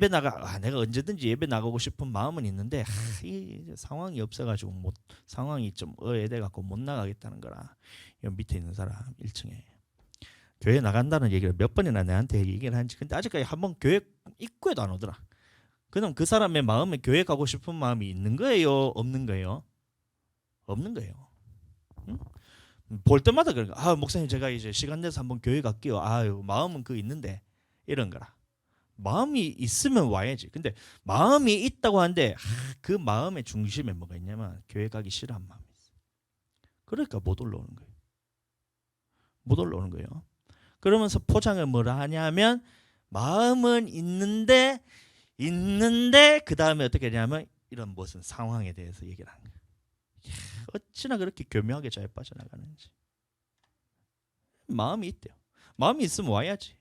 내가 언제든지 예배 나가고 싶은 마음은 있는데 이 상황이 없어가지고 상황이 좀 어애돼 갖고 못 나가겠다는 거라. 여 밑에 있는 사람 1층에 교회 나간다는 얘기를 몇 번이나 내한테 얘기를 한지 근데 아직까지 한번 교회 입구에도 안 오더라. 그럼 그 사람의 마음에 교회 가고 싶은 마음이 있는 거예요? 없는 거예요? 없는 거예요. 응? 볼 때마다 그런 거. 목사님 제가 이제 시간 내서 한번 교회 갈게요. 마음은 있는데 이런 거라. 마음이 있으면 와야지. 근데 마음이 있다고 하는데 그 마음의 중심에 뭐가 있냐면 교회 가기 싫어하는 마음이 있어. 그러니까 못 올라오는 거예요. 못 올라오는 거예요. 그러면서 포장을 뭐라 하냐면 마음은 있는데 그 다음에 어떻게 하냐면 이런 무슨 상황에 대해서 얘기를 하는 거예요. 어찌나 그렇게 교묘하게 잘 빠져나가는지. 마음이 있대요. 마음이 있으면 와야지.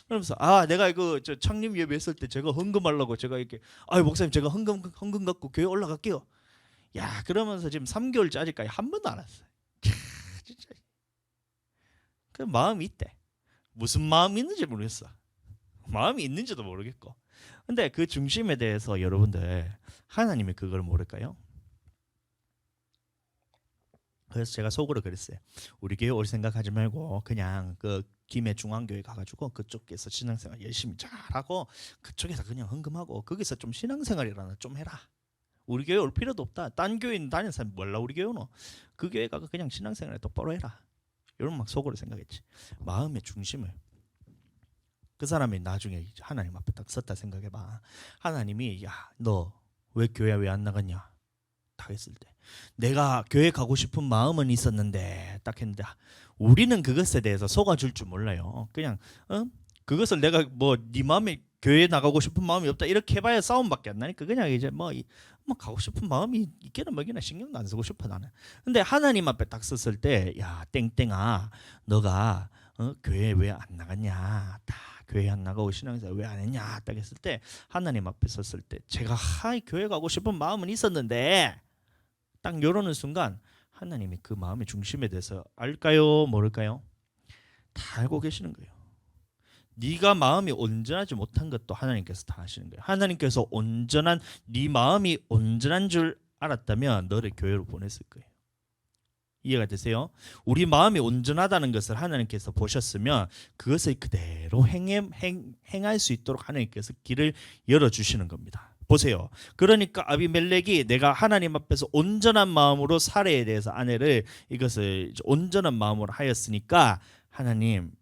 그러면서 내가 이거 창립 예배했을 때 제가 헌금하려고 제가 이렇게 목사님 제가 헌금 갖고 교회 올라갈게요. 야, 그러면서 지금 3개월째 아직까지 한 번도 안 왔어요. 진짜. 그 마음이 있대. 무슨 마음이 있는지 모르겠어. 마음이 있는지도 모르겠고. 근데 그 중심에 대해서 여러분들 하나님이 그걸 모를까요? 그래서 제가 속으로 그랬어요. 우리 교회 올 생각하지 말고 그냥 그 김해 중앙교회 가가지고 그쪽에서 신앙생활 열심히 잘하고 그쪽에서 그냥 헌금하고 거기서 좀 신앙생활이라나 좀 해라. 우리 교회 올 필요도 없다. 딴 교회 다니는 사람 몰라 우리 교회는. 그 교회 가서 그냥 신앙생활 똑바로 해라. 이런 막 속으로 생각했지. 마음의 중심을. 그 사람이 나중에 하나님 앞에 딱 섰다 생각해봐. 하나님이 너 왜 교회 왜 안 나갔냐? 딱 했을 때 내가 교회 가고 싶은 마음은 있었는데 딱 했는데 우리는 그것에 대해서 속아줄 줄 몰라요. 그냥 그것을 내가 네 마음에 교회 나가고 싶은 마음이 없다 이렇게 해봐야 싸움밖에 안 나니까 그냥 이제 가고 싶은 마음이 있기나 뭐기나 신경도 안 쓰고 싶어 나는. 근데 하나님 앞에 딱 섰을 때 땡땡아 너가 교회 왜 안 나갔냐? 다 교회 안 나가고 신앙생활 왜 안 했냐? 딱 했을 때 하나님 앞에 섰을 때 제가 교회 가고 싶은 마음은 있었는데 딱 이러는 순간 하나님이 그 마음의 중심에 대해서 알까요? 모를까요? 다 알고 계시는 거예요. 네가 마음이 온전하지 못한 것도 하나님께서 다 아시는 거예요. 하나님께서 네 마음이 온전한 줄 알았다면 너를 교회로 보냈을 거예요. 이해가 되세요? 우리 마음이 온전하다는 것을 하나님께서 보셨으면 그것을 그대로 행할 수 있도록 하나님께서 길을 열어주시는 겁니다. 보세요. 그러니까 아비멜렉이 내가 하나님 앞에서 온전한 마음으로 사례에 대해서 아내를 이것을 온전한 마음으로 하였으니까 하나님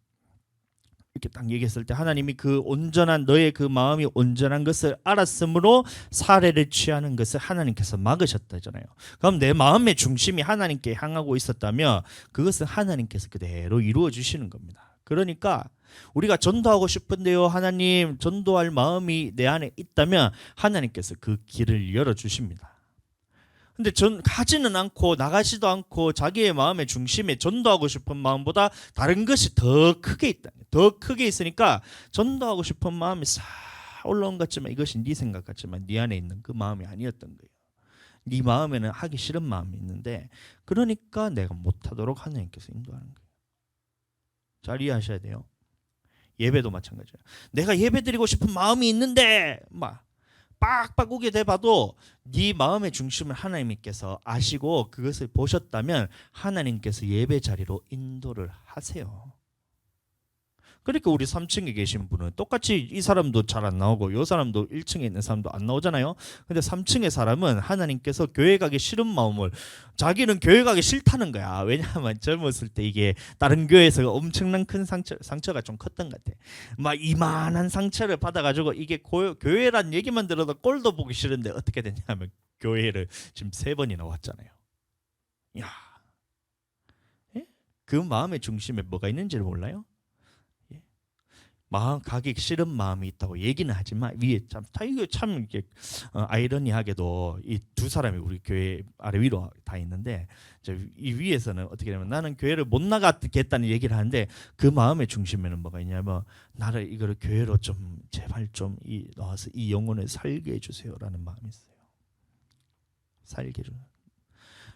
이렇게 딱 얘기했을 때 하나님이 그 온전한 너의 그 마음이 온전한 것을 알았으므로 사례를 취하는 것을 하나님께서 막으셨다잖아요. 그럼 내 마음의 중심이 하나님께 향하고 있었다면 그것은 하나님께서 그대로 이루어 주시는 겁니다. 그러니까 우리가 전도하고 싶은데요, 하나님 전도할 마음이 내 안에 있다면 하나님께서 그 길을 열어 주십니다. 근데 가지는 않고 나가지도 않고 자기의 마음의 중심에 전도하고 싶은 마음보다 다른 것이 더 크게 있다. 더 크게 있으니까 전도하고 싶은 마음이 싹 올라온 것 같지만 이것이 네 생각 같지만 네 안에 있는 그 마음이 아니었던 거예요. 네 마음에는 하기 싫은 마음이 있는데 그러니까 내가 못하도록 하나님께서 인도하는 거예요. 잘 이해하셔야 돼요. 예배도 마찬가지예요. 내가 예배 드리고 싶은 마음이 있는데 막 빡빡 우게 돼봐도 네 마음의 중심을 하나님께서 아시고 그것을 보셨다면 하나님께서 예배 자리로 인도를 하세요. 그러니까 우리 3층에 계신 분은 똑같이 이 사람도 잘 안 나오고 이 사람도 1층에 있는 사람도 안 나오잖아요. 근데 3층의 사람은 하나님께서 교회 가기 싫은 마음을 자기는 교회 가기 싫다는 거야. 왜냐하면 젊었을 때 이게 다른 교회에서 엄청난 큰 상처가 좀 컸던 것 같아. 막 이만한 상처를 받아가지고 이게 교회란 얘기만 들어도 꼴도 보기 싫은데 어떻게 됐냐면 교회를 지금 3번이나 왔잖아요. 야, 그 마음의 중심에 뭐가 있는지를 몰라요? 마음 가기 싫은 마음이 있다고 얘기는 하지만 위에 이거 참 이게 아이러니하게도 이 두 사람이 우리 교회 아래 위로 다 있는데 이 위에서는 어떻게 되면 나는 교회를 못 나가겠다는 얘기를 하는데 그 마음의 중심에는 뭐가 있냐면 나를 이거를 교회로 좀 제발 좀 나와서 이 영혼을 살게 해주세요라는 마음이 있어요. 살게 해주세요.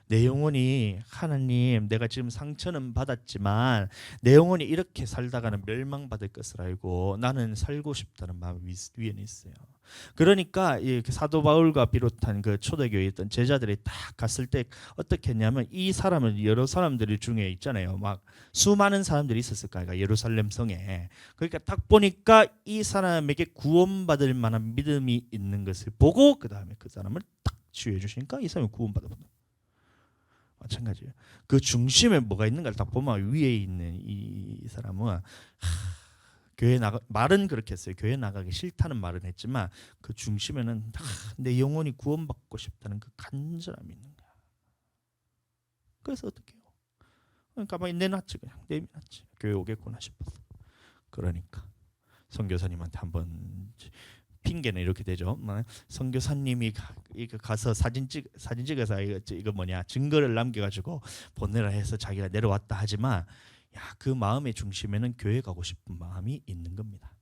내 영혼이 하나님 내가 지금 상처는 받았지만 내 영혼이 이렇게 살다가는 멸망받을 것을 알고 나는 살고 싶다는 마음이 위에는 있어요. 그러니까 이 사도 바울과 비롯한 그 초대교회에 있던 제자들이 딱 갔을 때 어떻게 했냐면 이 사람은 여러 사람들 중에 있잖아요. 막 수많은 사람들이 있었을 거야. 예루살렘 성에. 그러니까 딱 보니까 이 사람에게 구원받을 만한 믿음이 있는 것을 보고 그 다음에 그 사람을 딱 치유해 주시니까 이 사람이 구원받았다. 마찬가지예요. 그 중심에 뭐가 있는가를 딱 보면 위에 있는 이 사람은 교회 말은 그렇게 했어요. 교회 나가기 싫다는 말은 했지만 그 중심에는 내 영혼이 구원받고 싶다는 그 간절함이 있는 거야. 그래서 어떻게 해요? 가만히 내놨지 그냥 내놨지. 교회 오겠구나 싶어서. 그러니까 선교사님한테 한번 핑계는 이렇게 되죠. 선교사님이 가서 사진 찍어서 이거 뭐냐 증거를 남겨가지고 보내라 해서 자기가 내려왔다 하지만 그 마음의 중심에는 교회 가고 싶은 마음이 있는 겁니다.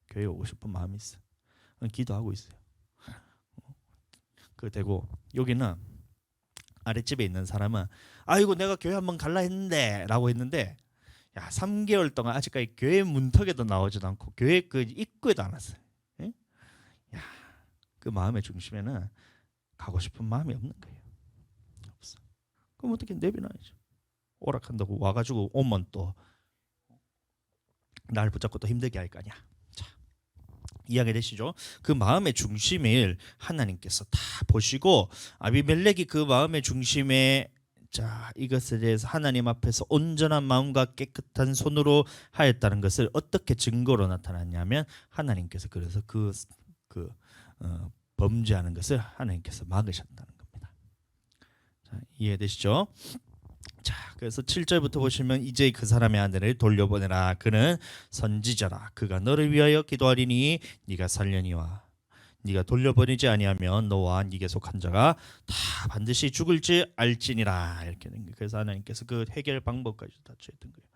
교회 오고 싶은 마음이 있어. 기도하고 있어요. 그 되고 여기는 아랫집에 있는 사람은 아이고 내가 교회 한번 갈라 했는데 라고 했는데 3개월 동안 아직까지 교회 문턱에도 나오지도 않고 교회 그 입구에도 안 왔어요. 그 마음의 중심에는 가고 싶은 마음이 없는 거예요. 없어. 그럼 어떻게 내비놔야죠. 오락한다고 와가지고 오면 또 날 붙잡고 또 힘들게 할 거 아니야. 자, 이해가 되시죠? 그 마음의 중심을 하나님께서 다 보시고 아비멜렉이 그 마음의 중심에 이것에 대해서 하나님 앞에서 온전한 마음과 깨끗한 손으로 하였다는 것을 어떻게 증거로 나타났냐면 하나님께서 그래서 범죄하는 것을 하나님께서 막으셨다는 겁니다. 자, 이해되시죠? 자, 그래서 7절부터 보시면 이제 그 사람의 아내를 돌려보내라. 그는 선지자라. 그가 너를 위하여 기도하리니 네가 살려니와 네가 돌려보내지 아니하면 너와 네게 속한 자가 다 반드시 죽을지 알지니라. 이렇게 된 거예요. 그래서 하나님께서 그 해결 방법까지 다 주셨던 거예요.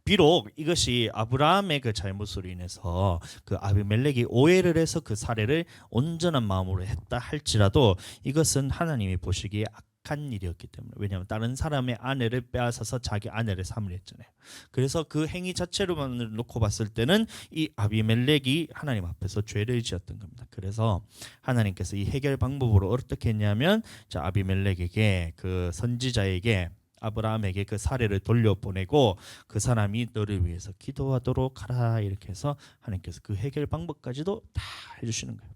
비록 이것이 아브라함의 그 잘못으로 인해서 그 아비멜렉이 오해를 해서 그 사례를 온전한 마음으로 했다 할지라도 이것은 하나님이 보시기에 악한 일이었기 때문에 왜냐하면 다른 사람의 아내를 빼앗아서 자기 아내를 삼으려 했잖아요. 그래서 그 행위 자체로만 놓고 봤을 때는 이 아비멜렉이 하나님 앞에서 죄를 지었던 겁니다. 그래서 하나님께서 이 해결 방법으로 어떻게 했냐면 아비멜렉에게 그 선지자에게 아브라함에게 그 사례를 돌려보내고 그 사람이 너를 위해서 기도하도록 하라 이렇게 해서 하나님께서 그 해결 방법까지도 다 해주시는 거예요.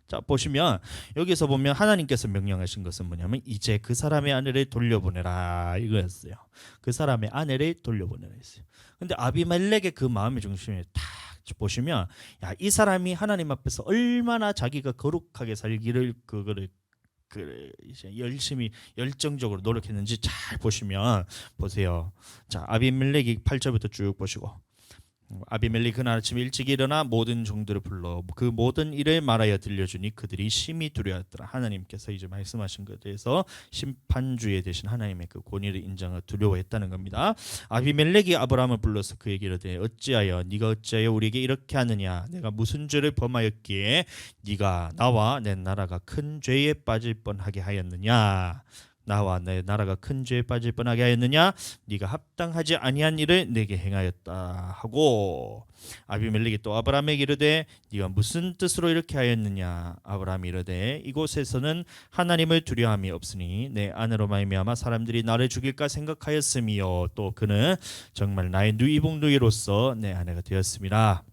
자 보시면 여기서 보면 하나님께서 명령하신 것은 뭐냐면 이제 그 사람의 아내를 돌려보내라 이거였어요. 그 사람의 아내를 돌려보내라 했어요. 근데 아비멜렉의 그 마음의 중심에 딱 보시면 야, 이 사람이 하나님 앞에서 얼마나 자기가 거룩하게 살기를 그거를 이제 열심히 열정적으로 노력했는지 잘 보시면 보세요. 자 아비멜렉이 8절부터 쭉 보시고 아비멜렉이 그날 아침 일찍 일어나 모든 종들을 불러 그 모든 일을 말하여 들려주니 그들이 심히 두려웠더라. 하나님께서 이제 말씀하신 것에 대해서 심판주에 대신 하나님의 그 권위를 인정하고 두려워했다는 겁니다. 아비멜렉이 아브라함을 불러서 그에게 이르되 어찌하여 네가 어찌하여 우리에게 이렇게 하느냐 내가 무슨 죄를 범하였기에 네가 나와 내 나라가 큰 죄에 빠질 뻔하게 하였느냐 나와 내 나라가 큰 죄에 빠질 뻔하게 하였느냐 네가 합당하지 아니한 일을 내게 행하였다 하고 아비멜렉이 또 아브라함에게 이르되 네가 무슨 뜻으로 이렇게 하였느냐 아브라함이 이르되 이곳에서는 하나님을 두려움이 없으니 내 아내로 말미암아 사람들이 나를 죽일까 생각하였음이요 또 그는 정말 나의 누이복 누이로서 내 아내가 되었음이라.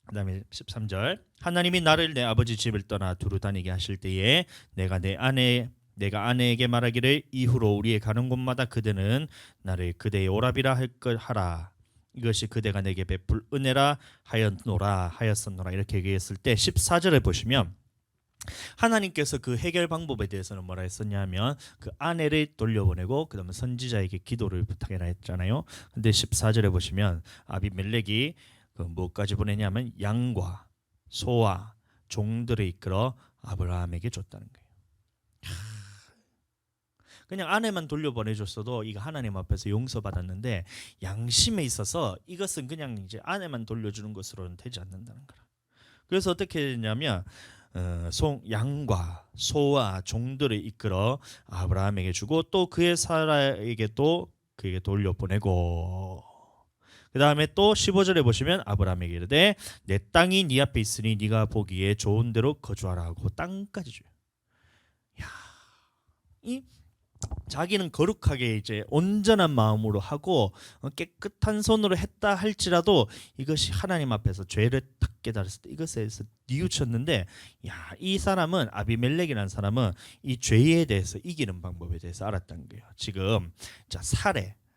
그 다음에 13절 하나님이 나를 내 아버지 집을 떠나 두루 다니게 하실 때에 내가 내가 아내에게 말하기를 이후로 우리의 가는 곳마다 그대는 나를 그대의 오라비라 할 것 하라 이것이 그대가 내게 베풀 은혜라 하였었노라 이렇게 얘기했을 때 14절을 보시면 하나님께서 그 해결 방법에 대해서는 뭐라 했었냐면 그 아내를 돌려보내고 그 다음에 선지자에게 기도를 부탁해라 했잖아요. 근데 14절에 보시면 아비멜렉이 그 뭐까지 보내냐면 양과 소와 종들을 이끌어 아브라함에게 줬다는 거예요. 그냥 아내만 돌려보내줬어도 이거 하나님 앞에서 용서받았는데 양심에 있어서 이것은 그냥 이제 아내만 돌려주는 것으로는 되지 않는다는 거라. 그래서 어떻게 했냐면 양과 소와 종들을 이끌어 아브라함에게 주고 또 그의 사라에게 또 그에게 돌려보내고 그 다음에 또 15절에 보시면 아브라함에게 이르되 내 땅이 네 앞에 있으니 네가 보기에 좋은 대로 거주하라 하고 땅까지 줘요. 야, 이 자기는 거룩하게 이제 온전한 마음으로 하고 깨끗한 손으로 했다 할지라도 이것이 하나님 앞에서 죄를 딱 깨달았을 때 이것에서 뉘우쳤는데 야, 이 사람은 아비멜렉이라는 사람은 이 죄에 대해서 이기는 방법에 대해서 알았다는 거예요. 지금 자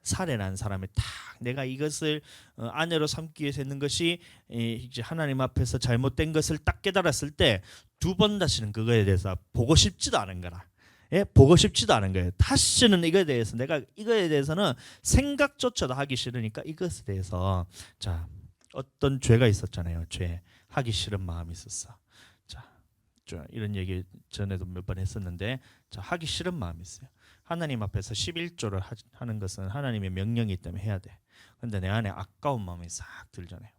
사례라는 사람이 딱 내가 이것을 아내로 삼기 위해서 했는 것이 이제 하나님 앞에서 잘못된 것을 딱 깨달았을 때 두 번 다시는 그거에 대해서 보고 싶지도 않은 거라. 예, 보고 싶지도 않은 거예요. 다시는 이거에 대해서 내가 이거에 대해서는 생각조차도 하기 싫으니까 이것에 대해서 자 어떤 죄가 있었잖아요. 죄 하기 싫은 마음이 있었어. 자 이런 얘기 전에도 몇 번 했었는데 자 하기 싫은 마음이 있어요. 하나님 앞에서 11조를 하는 것은 하나님의 명령이기 때문에 해야 돼. 근데 내 안에 아까운 마음이 싹 들잖아요.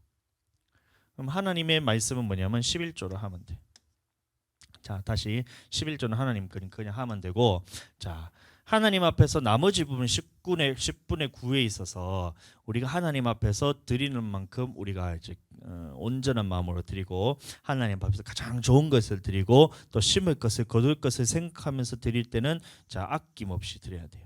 그럼 하나님의 말씀은 뭐냐면 11조를 하면 돼. 자 다시 11조는 하나님 그냥 하면 되고 자 하나님 앞에서 나머지 부분 10분의 9에 있어서 우리가 하나님 앞에서 드리는 만큼 우리가 이제 온전한 마음으로 드리고 하나님 앞에서 가장 좋은 것을 드리고 또 심을 것을 거둘 것을 생각하면서 드릴 때는 자 아낌없이 드려야 돼요.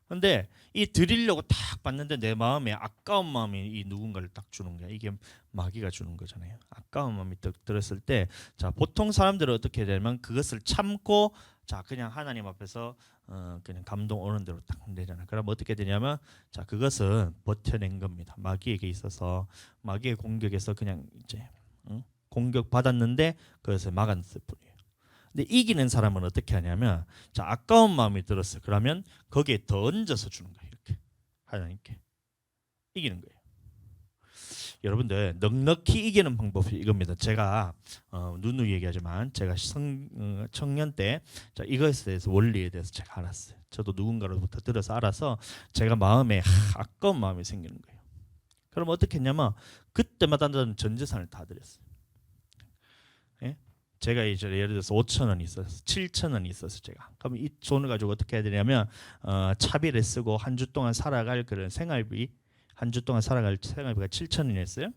근데 이 드리려고 딱 봤는데 내 마음에 아까운 마음이 이 누군가를 딱 주는 거야. 이게 마귀가 주는 거잖아요. 아까운 마음이 들었을 때 자 보통 사람들은 어떻게 되냐면 그것을 참고 자 그냥 하나님 앞에서 그냥 감동 오는 대로 딱 내잖아. 그럼 어떻게 되냐면 자 그것은 버텨낸 겁니다. 마귀에게 있어서 마귀의 공격에서 그냥 이제 공격 받았는데 그것을 막았을 뿐이에요. 근데 이기는 사람은 어떻게 하냐면 자 아까운 마음이 들었어요. 그러면 거기에 더 얹어서 주는 거예요. 이렇게 하나님께 이기는 거예요. 여러분들 넉넉히 이기는 방법이 이겁니다. 제가 누누이 얘기하지만 제가 청년 때 자, 이것에 대해서 원리에 대해서 제가 알았어요. 저도 누군가로부터 들어서 알아서 제가 마음에 아까운 마음이 생기는 거예요. 그럼 어떻게 했냐면 그때마다 저는 전 재산을 다 드렸어요. 예? 제가 이제 예를 들어서 5,000원이 있어서 7,000원이 있어서 제가 그럼 이 돈을 가지고 어떻게 해야 되냐면 차비를 쓰고 한 주 동안 살아갈 그런 생활비 한 주 동안 살아갈 생활비가 7,000원이었어요.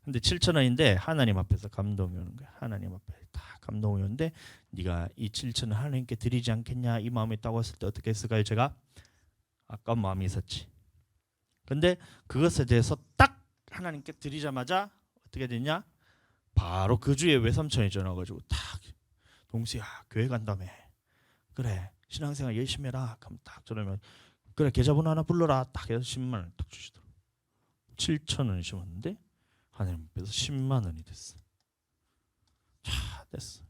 근데 7,000원인데 하나님 앞에서 감동이 오는 거예요. 하나님 앞에 다 감동이었는데 네가 이 7천을 하나님께 드리지 않겠냐 이 마음이 있다고 했을 때 어떻게 했을까요? 제가 아까운 마음이 있었지. 근데 그것에 대해서 딱 하나님께 드리자마자 어떻게 됐냐? 바로 그 주에 외삼촌이 전화가지고 딱 동수야 교회 간다며. 그래 신앙생활 열심히 해라. 그럼 딱 저러면 그래 계좌번호 하나 불러라. 딱 해서 10만 원 딱 주시더라고. 7천 원이 심었는데 하나님 앞에서 10만 원이 됐어. 자 됐어.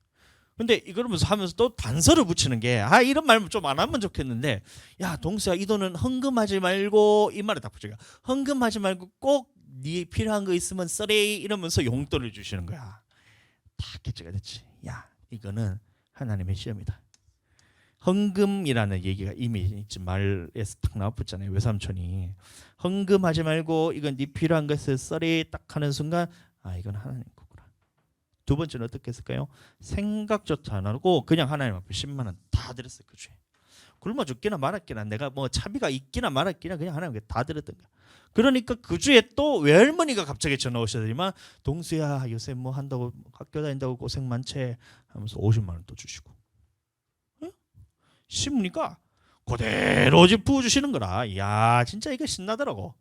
근데 이러면서 하면서 또 단서를 붙이는 게 이런 말 좀 안 하면 좋겠는데 야 동수야 이 돈은 헌금하지 말고 이 말을 딱 붙여. 헌금하지 말고 꼭 네 필요한 거 있으면 써래 이러면서 용돈을 주시는 거야. 다 개체가 됐지. 야 이거는 하나님의 시험이다. 헌금이라는 얘기가 이미 말에서 딱 나왔잖아요. 외삼촌이 헌금하지 말고 이건 네 필요한 것을 써래 딱 하는 순간 이건 하나님 거구나. 두 번째는 어떻게 했을까요? 생각조차 안 하고 그냥 하나님 앞에 10만 원 다 드렸어요. 그 주에 굶어 죽기나 말았기나 내가 뭐 차비가 있기나 말았기나 그냥 하나님께 다 드렸던 거야. 그러니까 그 주에 또 외할머니가 갑자기 전화 오시더니만 동수야 요새 뭐 한다고 학교 다닌다고 고생 많지 하면서 50만 원 또 주시고 심으니까 그대로 집 부어주시는 거라. 야 진짜 이거 신나더라고.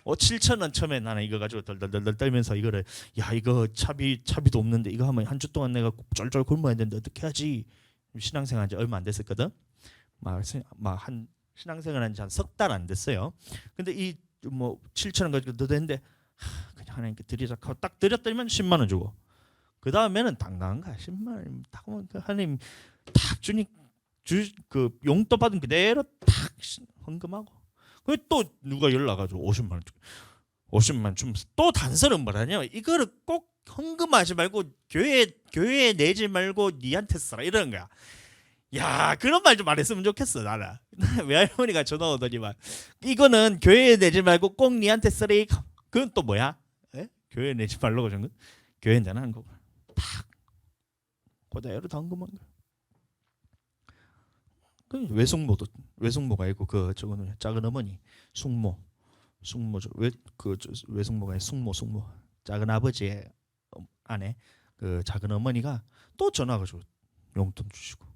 7천 원 처음에 나는 이거 가지고 덜덜덜 떨면서 이거를 이거 차비도 없는데 이거 하면 한 주 동안 내가 쫄쫄 굶어야 되는데 어떻게 하지. 신앙생활 한 지 얼마 안 됐었거든. 한 신앙생활 한 지 한 석 달 안 됐어요. 근데 이 뭐 7천 원 가지고 더 됐는데 그냥 하나님께 드리자 하고 딱 드렸더니만 10만 원 주고 그 다음에는 당당한 거야. 10만 원 딱 하나님 딱 주니 그 용돈 받은 그대로 딱 헌금하고 그 또 누가 연락 가지고 50만 원 주고 50만 주면서 또 단서는 뭐라냐 이거를 꼭 헌금하지 말고 교회에 내지 말고 니한테 써라 이러는 거야. 야 그런 말 좀 안 했으면 좋겠어. 나는 외할머니가 전화 오더니만 이거는 교회에 내지 말고 꼭 니한테 쓰래. 그건 또 뭐야? 교회에 내지 말라고 준 건? 교회에 내는 거고 딱 그대로 당금한 거야. 그 외숙모가 있고 그 저거는 작은 어머니 숙모죠. 외숙모가 숙모 작은 아버지의 아내 그 작은 어머니가 또 전화가지고 용돈 주시고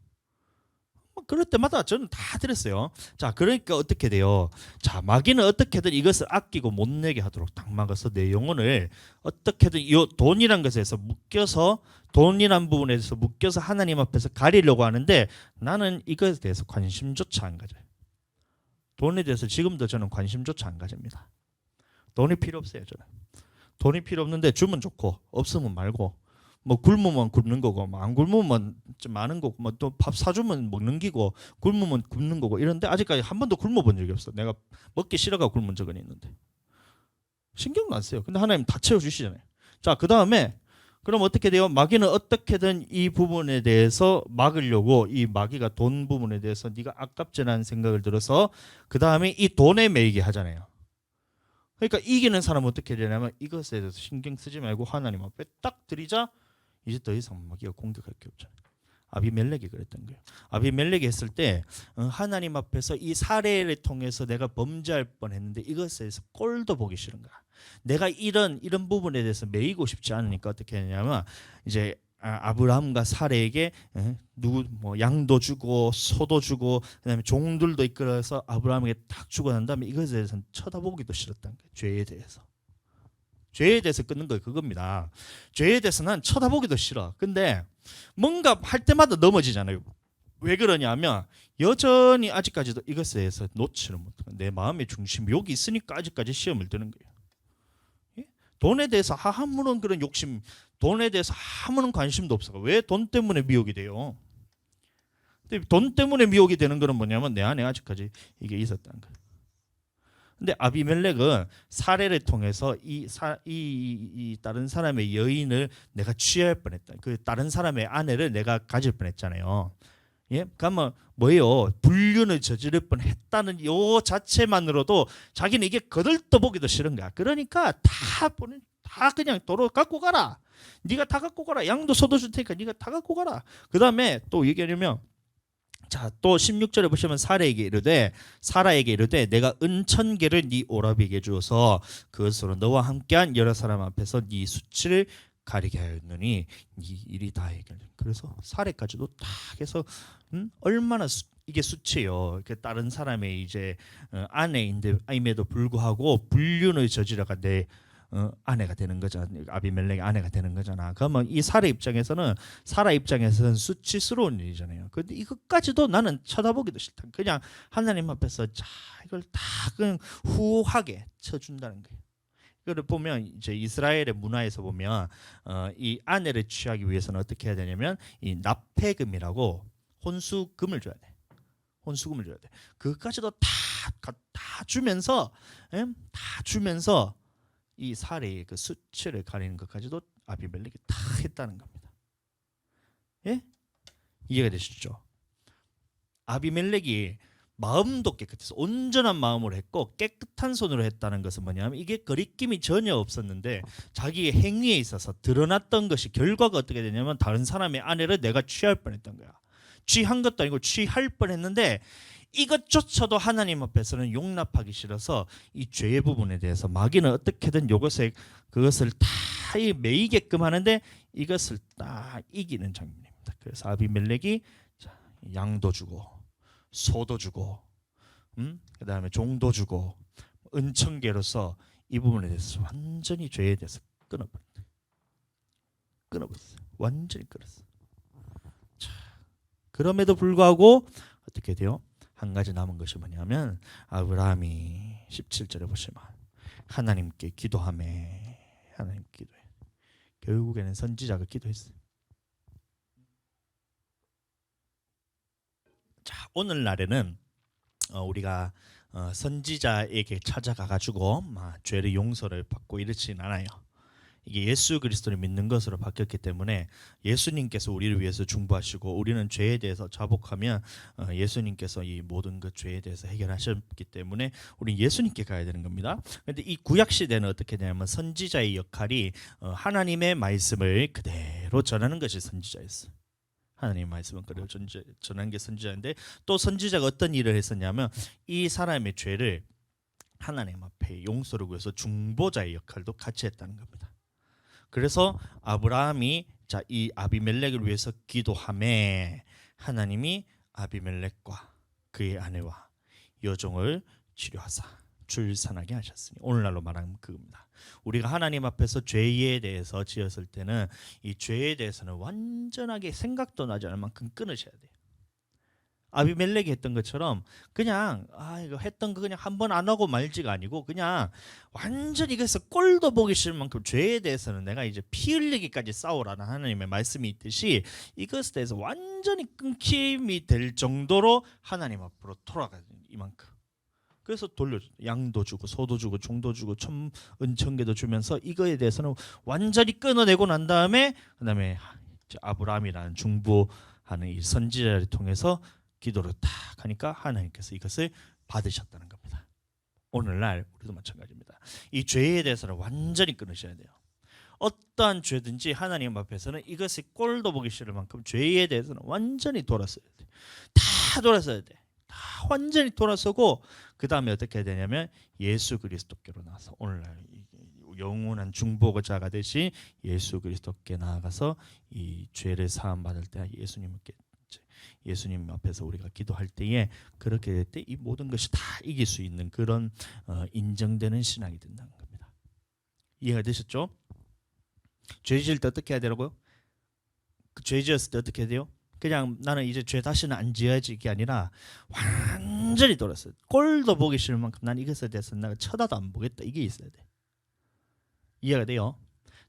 그럴 때마다 저는 다 드렸어요. 자 그러니까 어떻게 돼요? 자 마귀는 어떻게든 이것을 아끼고 못 내게 하도록 딱 막아서 내 영혼을 어떻게든 이 돈이란 것에서 묶여서 돈이란 부분에서 묶여서 하나님 앞에서 가리려고 하는데 나는 이것에 대해서 관심조차 안 가져요. 돈에 대해서 지금도 저는 관심조차 안 가집니다. 돈이 필요 없어요. 저는 돈이 필요 없는데 주면 좋고 없으면 말고 뭐 굶으면 굶는 거고 뭐 안 굶으면 좀 많은 거고 뭐 또 밥 사주면 먹는 기고 굶으면 굶는 거고 이런데 아직까지 한 번도 굶어본 적이 없어. 내가 먹기 싫어가 굶은 적은 있는데 신경도 안 써요. 근데 하나님 다 채워주시잖아요. 자 그 다음에 그럼 어떻게 돼요? 마귀는 어떻게든 이 부분에 대해서 막으려고 이 마귀가 돈 부분에 대해서 네가 아깝지라는 생각을 들어서 그 다음에 이 돈에 매이게 하잖아요. 그러니까 이기는 사람은 어떻게 되냐면 이것에 대해서 신경 쓰지 말고 하나님 앞에 딱 드리자 이제 더 이상 마귀가 공격할 게 없잖아요. 아비멜렉이 그랬던 거예요. 아비멜렉이 했을 때 하나님 앞에서 이 사례를 통해서 내가 범죄할 뻔했는데 이것에 대해서 꼴도 보기 싫은 거야. 내가 이런 부분에 대해서 매이고 싶지 않으니까 어떻게 했냐면 이제 아브라함과 사례에게 누구 뭐 양도 주고 소도 주고 그다음에 종들도 이끌어서 아브라함에게 딱 주고 난 다음에 이것에 대해서는 쳐다보기도 싫었다는 거예요. 죄에 대해서 끊는 거 그겁니다. 죄에 대해서 난 쳐다보기도 싫어. 근데 뭔가 할 때마다 넘어지잖아요. 왜 그러냐면 여전히 아직까지도 이것에 대해서 놓지를 못하고 내 마음의 중심이 여기 있으니까 아직까지 시험을 드는 거예요. 돈에 대해서 아무런 그런 욕심, 돈에 대해서 아무런 관심도 없어. 왜 돈 때문에 미혹이 돼요? 근데 돈 때문에 미혹이 되는 거는 뭐냐면 내 안에 아직까지 이게 있었다는 거예요. 근데 아비멜렉은 사례를 통해서 이 다른 사람의 여인을 내가 취할 뻔했다. 그 다른 사람의 아내를 내가 가질 뻔했잖아요. 예, 그러면 뭐예요? 불륜을 저지를 뻔했다는 요 자체만으로도 자기는 이게 거들떠보기도 싫은 거야. 그러니까 다 그냥 도로 갖고 가라. 네가 다 갖고 가라. 양도 소도 줄 테니까 네가 다 갖고 가라. 그 다음에 또 얘기하려면 자, 또 16절에 보시면 사라에게 이르되 내가 은천개를 네 오라비에게 주어서 그것으로 너와 함께한 여러 사람 앞에서 네 수치를 가리게 하였느니 이 일이 다 해결. 그래서 사례까지도 딱 해서 얼마나 이게 수치요. 그 다른 사람의 이제 아내임에도 불구하고 불륜을 저지러가 내 아내가 되는 거잖아. 아비멜렉의 아내가 되는 거잖아. 그러면 이 사라 입장에서는 수치스러운 일이잖아요. 근데 이것까지도 나는 쳐다보기도 싫다. 그냥 하나님 앞에서 자 이걸 다 그냥 후하게 쳐준다는 거예요. 이거를 보면 이제 이스라엘의 문화에서 보면 이 아내를 취하기 위해서는 어떻게 해야 되냐면 이 납폐금이라고 혼수금을 줘야 돼. 혼수금을 줘야 돼. 그것까지도 다 주면서 다 주면서 이 사례의 그 수치를 가리는 것까지도 아비멜렉이 다 했다는 겁니다. 예? 이해가 되시죠? 아비멜렉이 마음도 깨끗해서 온전한 마음으로 했고 깨끗한 손으로 했다는 것은 뭐냐면 이게 거리낌이 전혀 없었는데 자기의 행위에 있어서 드러났던 것이 결과가 어떻게 되냐면 다른 사람의 아내를 내가 취할 뻔했던 거야. 취한 것도 아니고 취할 뻔했는데 이것조차도 하나님 앞에서는 용납하기 싫어서 이 죄의 부분에 대해서 마귀는 어떻게든 그것을 다 매이게끔 하는데 이것을 딱 이기는 장면입니다. 그래서 아비멜렉이 양도 주고 소도 주고 그다음에 종도 주고 은천계로서 이 부분에 대해서 완전히 죄에 대해서 끊어버렸어요. 완전히 끊었어요. 자, 그럼에도 불구하고 어떻게 돼요? 한 가지 남은 것이 뭐냐면 아브라함이 17절에 보시면 하나님께 기도하매 하나님 기도해. 결국에는 선지자가 기도했어요. 자, 오늘날에는 우리가 선지자에게 찾아가 가지고 죄의 용서를 받고 이렇지는 않아요. 이게 예수 그리스도를 믿는 것으로 바뀌었기 때문에 예수님께서 우리를 위해서 중보하시고 우리는 죄에 대해서 자복하면 예수님께서 이 모든 그 죄에 대해서 해결하셨기 때문에 우리 예수님께 가야 되는 겁니다. 그런데 이 구약 시대는 어떻게 되냐면 선지자의 역할이 하나님의 말씀을 그대로 전하는 것이 선지자였어요. 하나님의 말씀은 그대로 전하는 게 선지자인데 또 선지자가 어떤 일을 했었냐면 이 사람의 죄를 하나님 앞에 용서를 구해서 중보자의 역할도 같이 했다는 겁니다. 그래서 아브라함이 이 아비멜렉을 위해서 기도하매 하나님이 아비멜렉과 그의 아내와 여종을 치료하사 출산하게 하셨으니 오늘날로 말하면 그겁니다. 우리가 하나님 앞에서 죄에 대해서 지었을 때는 이 죄에 대해서는 완전하게 생각도 나지 않을 만큼 끊으셔야 돼요. 아비멜렉이 했던 것처럼 그냥 이거 했던 거 그냥 한 번 안 하고 말지가 아니고 그냥 완전히 그래서 꼴도 보기 싫을 만큼 죄에 대해서는 내가 이제 피 흘리기까지 싸우라는 하나님의 말씀이 있듯이 이것에 대해서 완전히 끊김이 될 정도로 하나님 앞으로 돌아가는 이만큼. 그래서 돌려줘. 양도 주고 소도 주고 종도 주고 은천계도 주면서 이거에 대해서는 완전히 끊어내고 난 다음에 그다음에 아브라함이라는 중보하는 이 선지자를 통해서 기도를 딱 하니까 하나님께서 이것을 받으셨다는 겁니다. 오늘날 우리도 마찬가지입니다. 이 죄에 대해서는 완전히 끊으셔야 돼요. 어떠한 죄든지 하나님 앞에서는 이것이 꼴도 보기 싫을 만큼 죄에 대해서는 완전히 돌아서야 돼. 다 돌아서야 돼. 다 완전히 돌아서고 그 다음에 어떻게 해야 되냐면 예수 그리스도께로 나와서 오늘날 영원한 중보자가 되신 예수 그리스도께 나아가서 이 죄를 사함 받을 때 예수님 앞에서 우리가 기도할 때에 그렇게 될 때 이 모든 것이 다 이길 수 있는 그런 인정되는 신앙이 된다는 겁니다. 이해가 되셨죠? 죄 지을 때 어떻게 해야 되라고요? 죄 지었을 때 어떻게 해야 돼요? 그냥 나는 이제 죄 다시는 안 지어야지 이게 아니라 완전히 돌았어요. 꼴도 보기 싫을 만큼 난 이것에 대해서 내가 쳐다도 안 보겠다. 이게 있어야 돼. 이해가 돼요?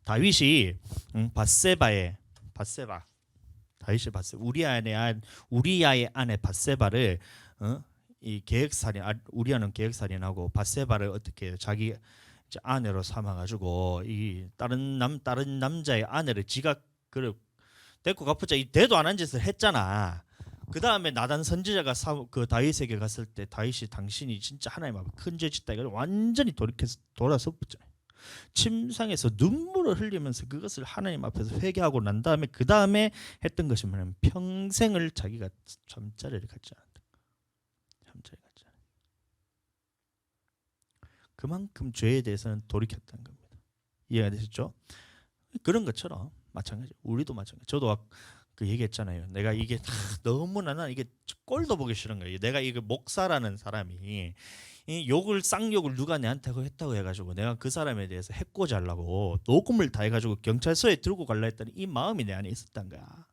다윗이 우리야의 아내 바세바를 이 계획살인 우리야는 계획살인하고 바세바를 어떻게 자기 아내로 삼아가지고 이 다른 남자의 아내를 지가 데리고 갚자 이 대도 안 한 짓을 했잖아. 그 다음에 나단 선지자가 그 다윗에게 갔을 때 다윗이 당신이 진짜 하나님 앞에 큰 죄 짓다 이걸 완전히 돌아서 붙잖아요. 침상에서 눈물을 흘리면서 그것을 하나님 앞에서 회개하고 난 다음에 그 다음에 했던 것이 뭐냐면 평생을 자기가 잠자리를 갖지 않았다. 잠자리 갖지 않았다. 그만큼 죄에 대해서는 돌이켰다는 겁니다. 이해가 되셨죠? 그런 것처럼 마찬가지. 우리도 마찬가지. 저도 그 얘기했잖아요. 내가 이게 너무나 난 이게 꼴도 보기 싫은 거예요. 내가 이거 목사라는 사람이 이 욕을 쌍욕을 누가 내한테 했다고 해가지고 내가 그 사람에 대해서 해코지 하려고 녹음을 다 해가지고 경찰서에 들고 갈라 했더니 이 마음이 내 안에 있었단 거야.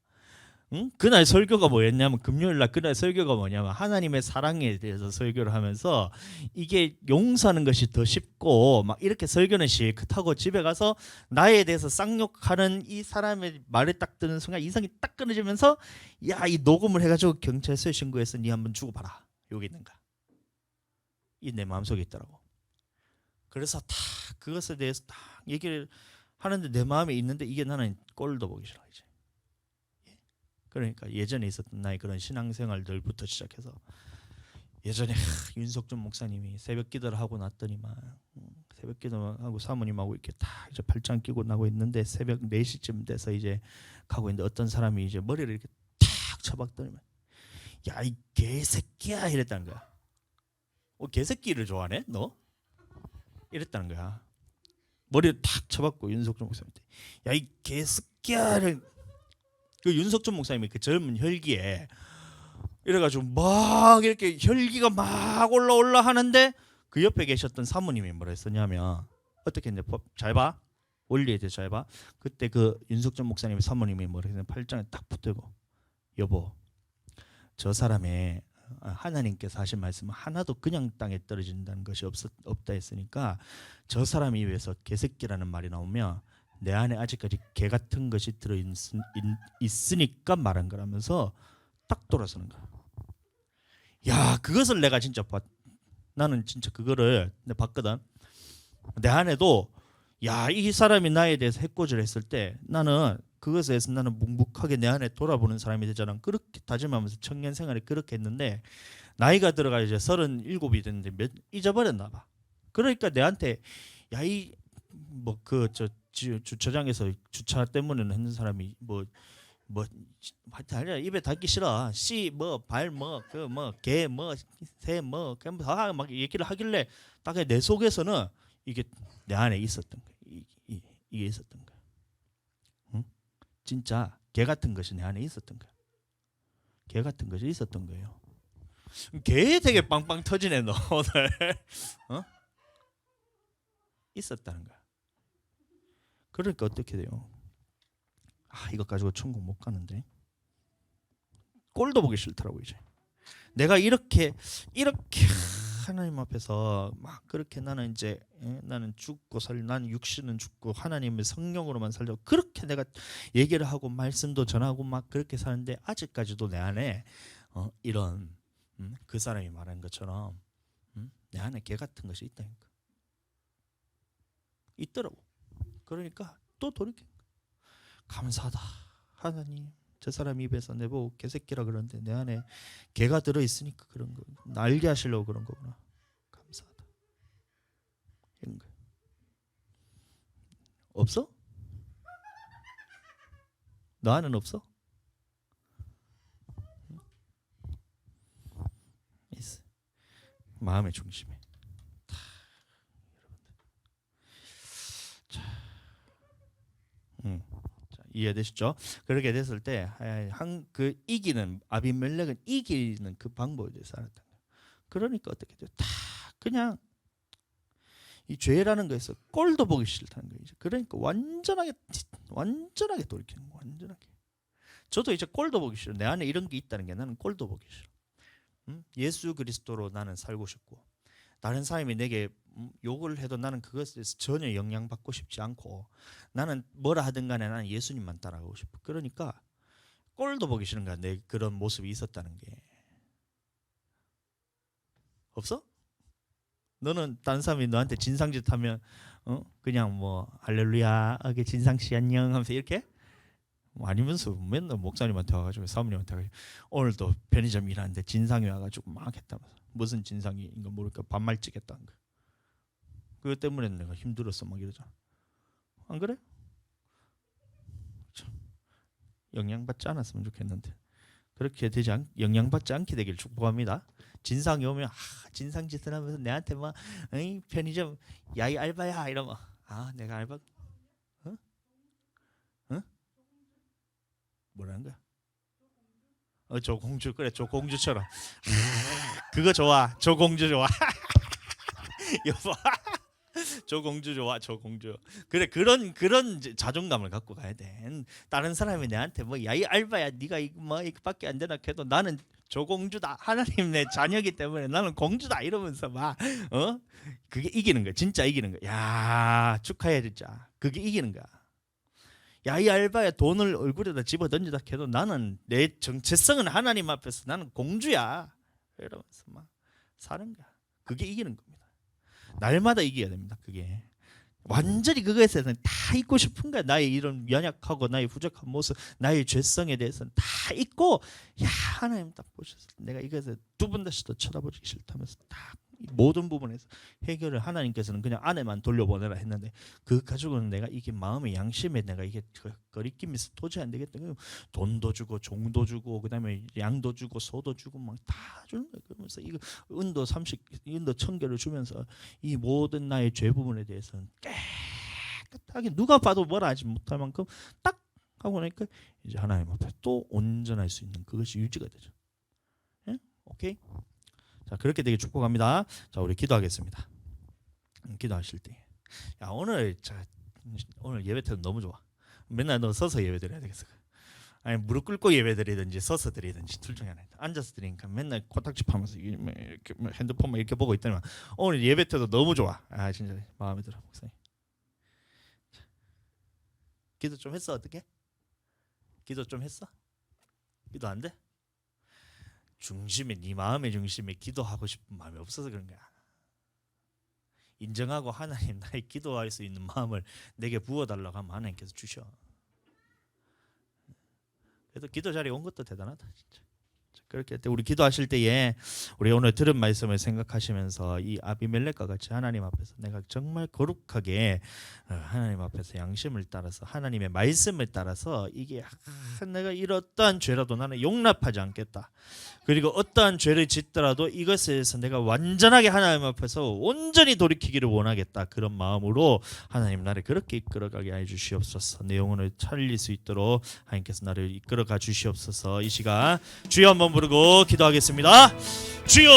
응? 그날 설교가 뭐였냐면 금요일 날 그날 설교가 뭐냐면 하나님의 사랑에 대해서 설교를 하면서 이게 용서하는 것이 더 쉽고 막 이렇게 설교는 실컷하고 집에 가서 나에 대해서 쌍욕하는 이 사람의 말을 딱 듣는 순간 이성이 딱 끊어지면서 야, 이 녹음을 해가지고 경찰서에 신고해서 니 한번 주고 봐라. 여기 있는가. 이 내 마음속에 있더라고. 그래서 다 그것에 대해서 딱 얘기를 하는데 내 마음에 있는데 이게 나는 꼴도 보기 싫어 이제. 그러니까 예전에 있었던 나의 그런 신앙생활들부터 시작해서 예전에 윤석준 목사님이 새벽 기도를 하고 났더니만 새벽 기도하고 사모님하고 이렇게 다 이제 팔짱 끼고 나고 있는데 새벽 4시쯤 돼서 이제 가고 있는데 어떤 사람이 이제 머리를 이렇게 탁 쳐박더니만 야, 이 개새끼야 이랬다는 거야. 개새끼를 좋아하네 너? 이랬다는 거야. 머리를 탁 쳐박고 윤석준 목사님한테 야, 이 개새끼야를 그 윤석준 목사님이 그 젊은 혈기에 이래가지고 막 이렇게 혈기가 막 올라 하는데 그 옆에 계셨던 사모님이 뭐라 했었냐면 어떻게 했는데 잘 봐. 원리에 대해서 잘 봐. 그때 그 윤석준 목사님의 사모님이 뭐라 했냐면 팔짱에 딱 붙들고 여보 저 사람의 하나님께서 하신 말씀은 하나도 그냥 땅에 떨어진다는 것이 없다 했으니까 저 사람 입에서 개새끼라는 말이 나오면 내 안에 아직까지 개 같은 것이 들어있으니까 말한 거라면서 딱 돌아서는 거야. 야, 그것을 내가 진짜 나는 진짜 그거를 내가 봤거든. 내 안에도 야, 이 사람이 나에 대해서 해코지를 했을 때 나는 그것에 대해서 나는 묵묵하게 내 안에 돌아보는 사람이 되잖아. 그렇게 다짐하면서 청년 생활에 그렇게 했는데 나이가 들어가 이제 37이 됐는데 잊어버렸나 봐. 그러니까 내한테 야, 이 뭐 그 저 주차장에서 주차 때문에 했는 사람이 뭐 하여튼 입에 닿기 싫어. 씨 뭐 발 뭐 그 뭐 개 뭐 새 뭐 다 막 얘기를 하길래 딱 내 속에서는 이게 내 안에 있었던 거야. 이게 있었던 거야. 응? 진짜 개 같은 것이 내 안에 있었던 거야. 개 같은 것이 있었던 거예요. 개 되게 빵빵 터지네 너 오늘. 어? 있었다는 거야. 그러니까 어떻게 돼요? 아, 이거 가지고 천국 못 가는데 꼴도 보기 싫더라고 이제. 내가 이렇게 하나님 앞에서 막 그렇게 나는 이제 나는 죽고 나는 육신은 죽고 하나님의 성령으로만 살려고 그렇게 내가 얘기를 하고 말씀도 전하고 막 그렇게 사는데 아직까지도 내 안에 이런 그 사람이 말한 것처럼 내 안에 개 같은 것이 있다니까. 있더라고. 그러니까 또 돌이켜. 감사하다 하나님. 저 사람 입에서 내보고 개새끼라 그러는데 내 안에 개가 들어있으니까 그런 거 알게 하시려고 그런 거구나. 감사하다. 이런 거 없어? 너 안에는 없어? 있어. 마음의 중심에. 자, 이해되시죠? 그렇게 됐을 때 그 이기는 아비멜렉은 이기는 그 방법에 대해서 알았던 거예요. 그러니까 어떻게 돼요? 다 그냥 이 죄라는 거에서 꼴도 보기 싫다는 거예요. 그러니까 완전하게 돌이키는 거예요. 완전하게. 저도 이제 꼴도 보기 싫어. 내 안에 이런 게 있다는 게 나는 꼴도 보기 싫어. 예수 그리스도로 나는 살고 싶고 다른 사람이 내게 욕을 해도 나는 그것에 대해서 전혀 영향받고 싶지 않고 나는 뭐라 하든 간에 나는 예수님만 따라가고 싶어. 그러니까 꼴도 보기 싫은 거야. 내 그런 모습이 있었다는 게. 없어? 너는 다른 사람이 너한테 진상짓 하면 그냥 뭐 할렐루야 하게 진상씨 안녕 하면서 이렇게 아니면서 맨날 목사님한테 와가지고 사모님한테 와가지고 오늘도 편의점 일하는데 진상이 와가지고 막 했다면서 무슨 진상인가 모르니까 반말 찍겠다는 거야. 그것 때문에 내가 힘들었어 막 이러잖아. 안 그래? 영향받지 않았으면 좋겠는데 그렇게 되지 영향받지 않게 되길 축복합니다. 진상이 오면 진상짓을 하면서 내한테 막 편의점 야이 알바야 이러면 내가 알바 뭐라는 거야? 조공주 그래 조공주처럼 그거 좋아 조공주 좋아 여보 조공주 좋아 조공주 그래 그런 자존감을 갖고 가야 돼. 다른 사람이 내한테 뭐 야 이 알바야 네가 뭐 이거밖에 안 되나 해도 나는 조공주다 하나님 내 자녀기 때문에 나는 공주다 이러면서 막 그게 이기는 거야. 진짜 이기는 거야. 야 축하해 진짜 그게 이기는 거야. 야 이 알바야 돈을 얼굴에다 집어 던지다 해도 나는 내 정체성은 하나님 앞에서 나는 공주야 이러면서 막 사는 거야. 그게 이기는 겁니다. 날마다 이겨야 됩니다. 그게 완전히 그거에 대해서는 다 잊고 싶은 거야. 나의 이런 연약하고 나의 부족한 모습, 나의 죄성에 대해서는 다 잊고 야 하나님 딱 보셔서 내가 이것에 두 번 다시 더 쳐다보기 싫다면서 딱 모든 부분에서 해결을 하나님께서는 그냥 아내만 돌려보내라 했는데 그 가지고는 내가 이게 마음의 양심에 내가 이게 거리낌에서 도저히 안 되겠다. 돈도 주고 종도 주고 그다음에 양도 주고 소도 주고 막 다 주는 거야. 그러면서 이거 은도 1000개를 주면서 이 모든 나의 죄 부분에 대해서는 깨끗하게 누가 봐도 뭐라 하지 못할 만큼 딱 하고 나니까 이제 하나님 앞에 또 온전할 수 있는 그것이 유지가 되죠. 예? 오케이? 자 그렇게 되게 축복합니다. 자 우리 기도하겠습니다. 기도하실 때, 야 오늘 예배 태도 너무 좋아. 맨날 너 서서 예배 드려야 되겠어. 아니 무릎 꿇고 예배 드리든지 서서 드리든지 둘 중에 하나. 앉아서 드리니까 맨날 코딱지 파면서 이렇게 핸드폰만 이렇게 보고 있더니만 오늘 예배 태도 너무 좋아. 아 진짜 마음에 들어 목사님. 자, 기도 좀 했어 어떻게? 기도 좀 했어? 기도 안 돼? 중심에 네 마음의 중심에 기도하고 싶은 마음이 없어서 그런 거야. 인정하고 하나님 나의 기도할 수 있는 마음을 내게 부어달라고 하면 하나님께서 주셔. 그래도 기도 자리에 온 것도 대단하다 진짜. 그렇게 할 때 우리 기도하실 때에 우리 오늘 들은 말씀을 생각하시면서 이 아비멜렉과 같이 하나님 앞에서 내가 정말 거룩하게 하나님 앞에서 양심을 따라서 하나님의 말씀을 따라서 이게 내가 이러한 죄라도 나는 용납하지 않겠다. 그리고 어떠한 죄를 짓더라도 이것에서 내가 완전하게 하나님 앞에서 온전히 돌이키기를 원하겠다. 그런 마음으로 하나님 나를 그렇게 이끌어가게 해 주시옵소서. 내 영혼을 살릴 수 있도록 하나님께서 나를 이끌어가 주시옵소서. 이 시간 주여 한번 부르고 기도하겠습니다. 주여.